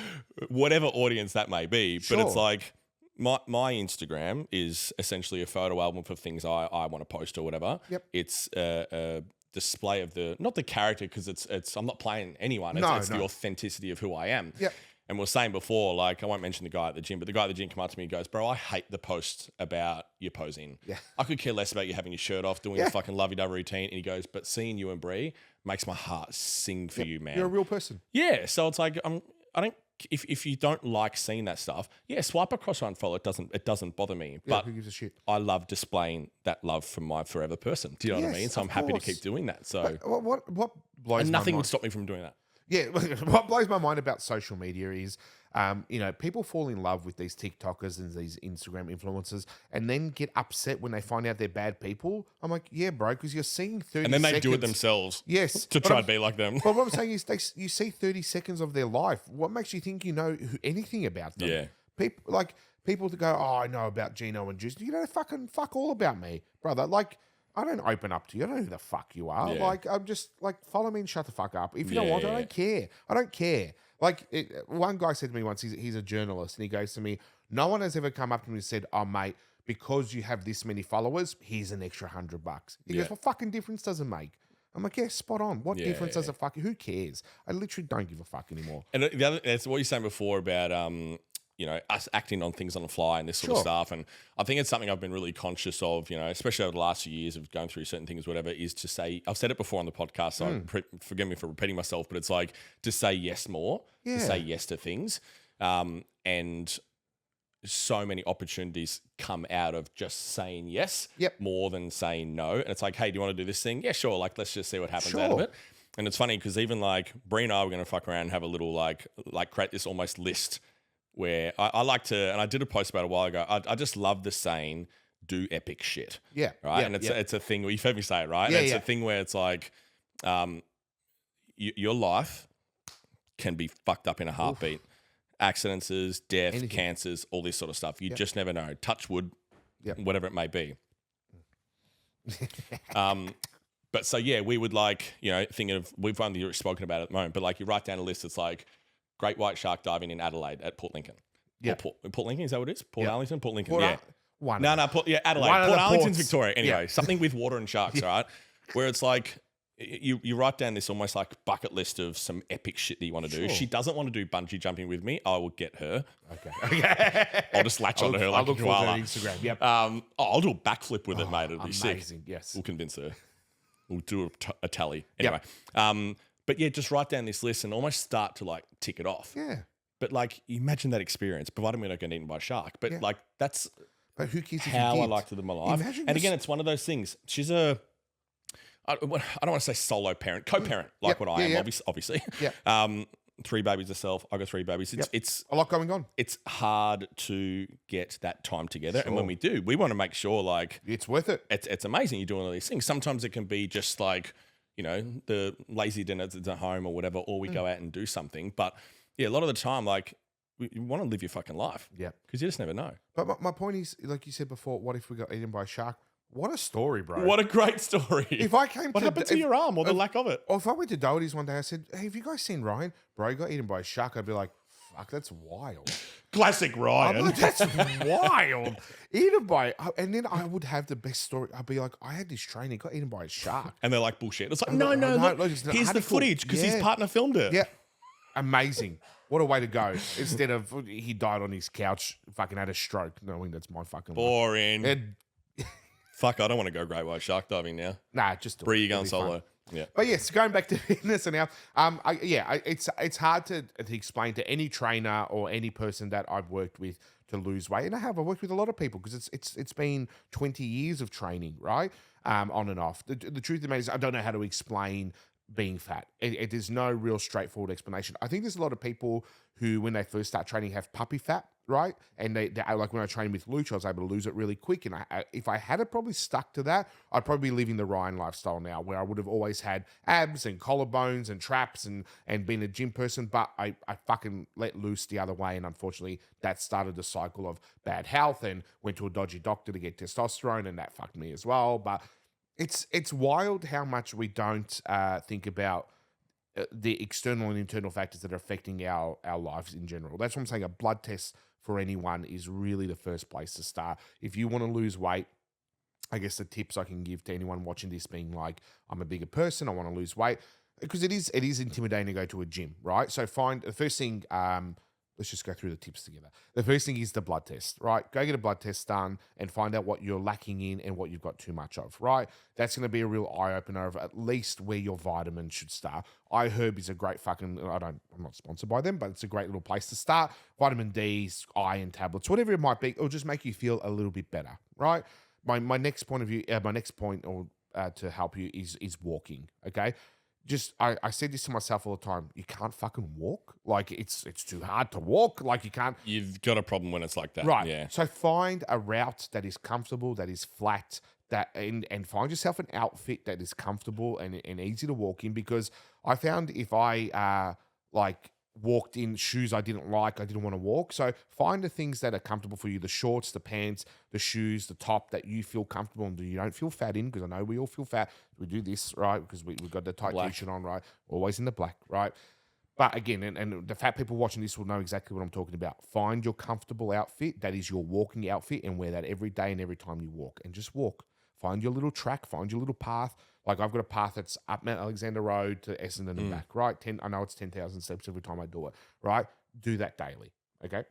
Whatever audience that may be. Sure. But it's like my Instagram is essentially a photo album for things I want to post or whatever. Yep. It's a display of not the character, because it's I'm not playing anyone. It's the authenticity of who I am. Yep. And we were saying before, like, I won't mention the guy at the gym, but the guy at the gym came up to me and goes, bro, I hate the post about your posing. Yeah. I could care less about you having your shirt off, doing a fucking lovey-dovey routine. And he goes, but seeing you and Brie makes my heart sing for you, man. You're a real person. Yeah. So it's like, I don't, if you don't like seeing that stuff, swipe across or unfollow. It doesn't bother me. Yeah, But who gives a shit? I love displaying that love from my forever person. Do you know what I mean? So I'm happy to keep doing that. So What blows my mind? nothing would stop me from doing that. Yeah, what blows my mind about social media is, people fall in love with these TikTokers and these Instagram influencers and then get upset when they find out they're bad people. I'm like, yeah, bro, because you're seeing 30 seconds. And then they do it themselves. Yes. To try to be like them. But what I'm saying is you see 30 seconds of their life. What makes you think you know anything about them? Yeah. People to go, oh, I know about Gino and Juice. You know, fucking fuck all about me, brother. Like, I don't open up to you. I don't know who the fuck you are. Yeah. Like, I'm just like, follow me and shut the fuck up. If you don't Yeah, want to, I yeah. don't care. I don't care. Like, one guy said to me once, he's a journalist, and he goes to me, no one has ever come up to me and said, oh, mate, because you have this many followers, here's an extra $100. He goes, what fucking difference does it make? I'm like, yeah, spot on. What difference does it fucking, who cares? I literally don't give a fuck anymore. And the other, that's what you're saying before about, us acting on things on the fly and this sort of stuff. And I think it's something I've been really conscious of, especially over the last few years of going through certain things, whatever, is to say, I've said it before on the podcast, so forgive me for repeating myself, but it's like to say yes more, to say yes to things. And so many opportunities come out of just saying yes more than saying no. And it's like, hey, do you want to do this thing? Yeah, sure. Like, let's just see what happens out of it. And it's funny because even like Brie and I were going to fuck around and have a little like create this almost list where I like to, and I did a post about it a while ago. I just love the saying, do epic shit. Yeah. Right. And it's a thing where you've heard me say it, right? Yeah, it's a thing where it's like, your life can be fucked up in a heartbeat. Oof. Accidents, death, cancers, all this sort of stuff. You just never know. Touch wood, whatever it may be. But so, we would like, thinking of, we've only spoken about it at the moment, but like you write down a list. It's like great white shark diving in Adelaide at Port Lincoln. Yeah. Port Lincoln, is that what it is? Port Arlington? Port Lincoln, Adelaide. Adelaide. Port Arlington's Victoria. Anyway, something with water and sharks, right? Where it's like, you write down this almost like bucket list of some epic shit that you want to do. She doesn't want to do bungee jumping with me. I will get her. Okay. I'll just latch onto her like a koala. I'll look for Instagram. Yep. I'll do a backflip with it, mate. It'll be sick. Amazing. Yes. We'll convince her. We'll do a tally. Anyway. But just write down this list and almost start to like tick it off. Yeah. But like, imagine that experience, provided we don't get eaten by a shark. But like, that's who cares how I like to live my life. And again, it's one of those things. She's I don't want to say solo parent, co-parent, like what I am, obviously. Yeah. 3 babies herself. I got 3 babies. It's a lot going on. It's hard to get that time together. And when we do, we want to make sure like it's worth it. It's amazing you're doing all these things. Sometimes it can be just like, the lazy dinners at home or whatever, or we go out and do something. But a lot of the time, like, you want to live your fucking life. Yeah. Because you just never know. But my point is, like you said before, what if we got eaten by a shark? What a story, bro. What a great story. If I came what happened to your arm or the lack of it? Or if I went to Doherty's one day, I said, hey, have you guys seen Ryan? Bro, he got eaten by a shark. I'd be like, fuck, that's wild. Classic Ryan. I'm like, that's wild. Eaten by, and then I would have the best story. I'd be like, I had this trainer, got eaten by a shark. And they're like, bullshit. It's like, no, look, here's the footage because his partner filmed it. Yeah. Amazing. What a way to go. Instead of he died on his couch, fucking had a stroke, knowing that's my fucking boring. Fuck, I don't want to go great white shark diving now. Nah, just Bree, you going solo. Fun. Yeah. But yes, going back to fitness and now, it's hard to explain to any trainer or any person that I've worked with lose weight, and I've worked with a lot of people because it's been 20 years of training, right? On and off. The truth of the matter is, I don't know how to explain being fat. There's no real straightforward explanation. I think there's a lot of people who, when they first start training, have puppy fat, right? And they like when I trained with Luch, I was able to lose it really quick. And if I had it probably stuck to that, I'd probably be living the Ryan lifestyle now, where I would have always had abs and collarbones and traps and been a gym person. But I fucking let loose the other way, and unfortunately, that started the cycle of bad health and went to a dodgy doctor to get testosterone, and that fucked me as well. But it's wild how much we don't think about the external and internal factors that are affecting our lives in general. That's what I'm saying. A blood test for anyone is really the first place to start. If you want to lose weight, I guess the tips I can give to anyone watching this being like, I'm a bigger person, I want to lose weight, because it is intimidating to go to a gym, right? So find the first thing, let's just go through the tips together. The first thing is the blood test, right? Go get a blood test done and find out what you're lacking in and what you've got too much of, right? That's going to be a real eye-opener of at least where your vitamins should start. iHerb is a great fucking, I'm not sponsored by them, but it's a great little place to start. Vitamin D's, iron tablets, whatever it might be, it'll just make you feel a little bit better, right? My next point to help you is walking, okay? I said this to myself all the time. You can't fucking walk. Like it's too hard to walk. Like you can't. You've got a problem when it's like that. Right. Yeah. So find a route that is comfortable, that is flat, and find yourself an outfit that is comfortable and easy to walk in. Because I found if I walked in shoes I didn't like, I didn't want to walk. So find the things that are comfortable for you, the shorts, the pants, the shoes, the top that you feel comfortable and you don't feel fat in, because I know we all feel fat. We do this, right? Because we've got the tight t-shirt on, right? Always in the black, right? But again, and the fat people watching this will know exactly what I'm talking about. Find your comfortable outfit. That is your walking outfit, and wear that every day and every time you walk, and just walk. Find your little track, find your little path. Like I've got a path that's up Mount Alexander Road to Essendon and back, right? I know it's 10,000 steps every time I do it, right? Do that daily, okay?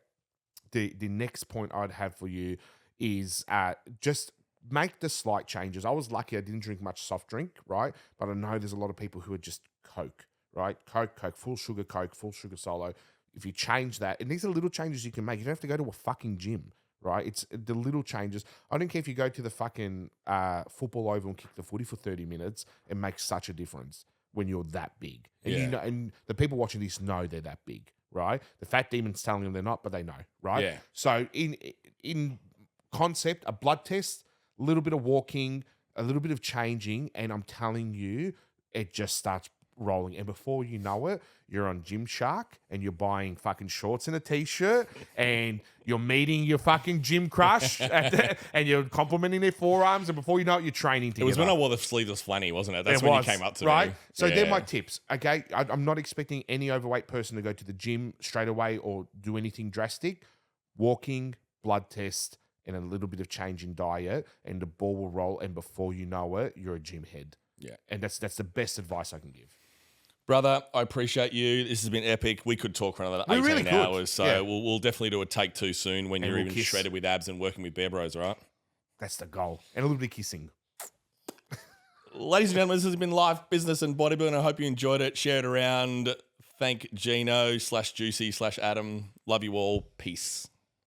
The next point I'd have for you is just make the slight changes. I was lucky I didn't drink much soft drink, right? But I know there's a lot of people who are just Coke, right? Coke, full sugar Coke, full sugar solo. If you change that, and these are little changes you can make. You don't have to go to a fucking gym. Right, it's the little changes. I don't care if you go to the fucking football oval and kick the footy for 30 minutes. It makes such a difference when you're that big, and you know, and the people watching this know they're that big, right? The fat demon's telling them they're not, but they know, right? Yeah. So in concept, a blood test, a little bit of walking, a little bit of changing, and I'm telling you, it just starts rolling. And before you know it, you're on Gymshark and you're buying fucking shorts and a t-shirt and you're meeting your fucking gym crush and you're complimenting their forearms, and before you know it, you're training together. It was when I wore the sleeveless flanny, wasn't it? That's when you came up to me. Right? So yeah. they're my tips, okay? I'm not expecting any overweight person to go to the gym straight away or do anything drastic. Walking, blood test, and a little bit of change in diet, and the ball will roll, and before you know it, you're a gym head. Yeah. And that's the best advice I can give. Brother, I appreciate you. This has been epic. We could talk for another 18 hours, so we'll definitely do a take two soon when you're even shredded with abs and working with Bear Bros, all right? That's the goal. And a little bit of kissing. Ladies and gentlemen, this has been Life, Business and Bodybuilding. I hope you enjoyed it. Share it around. Thank Gino /Juicy /Adam. Love you all. Peace.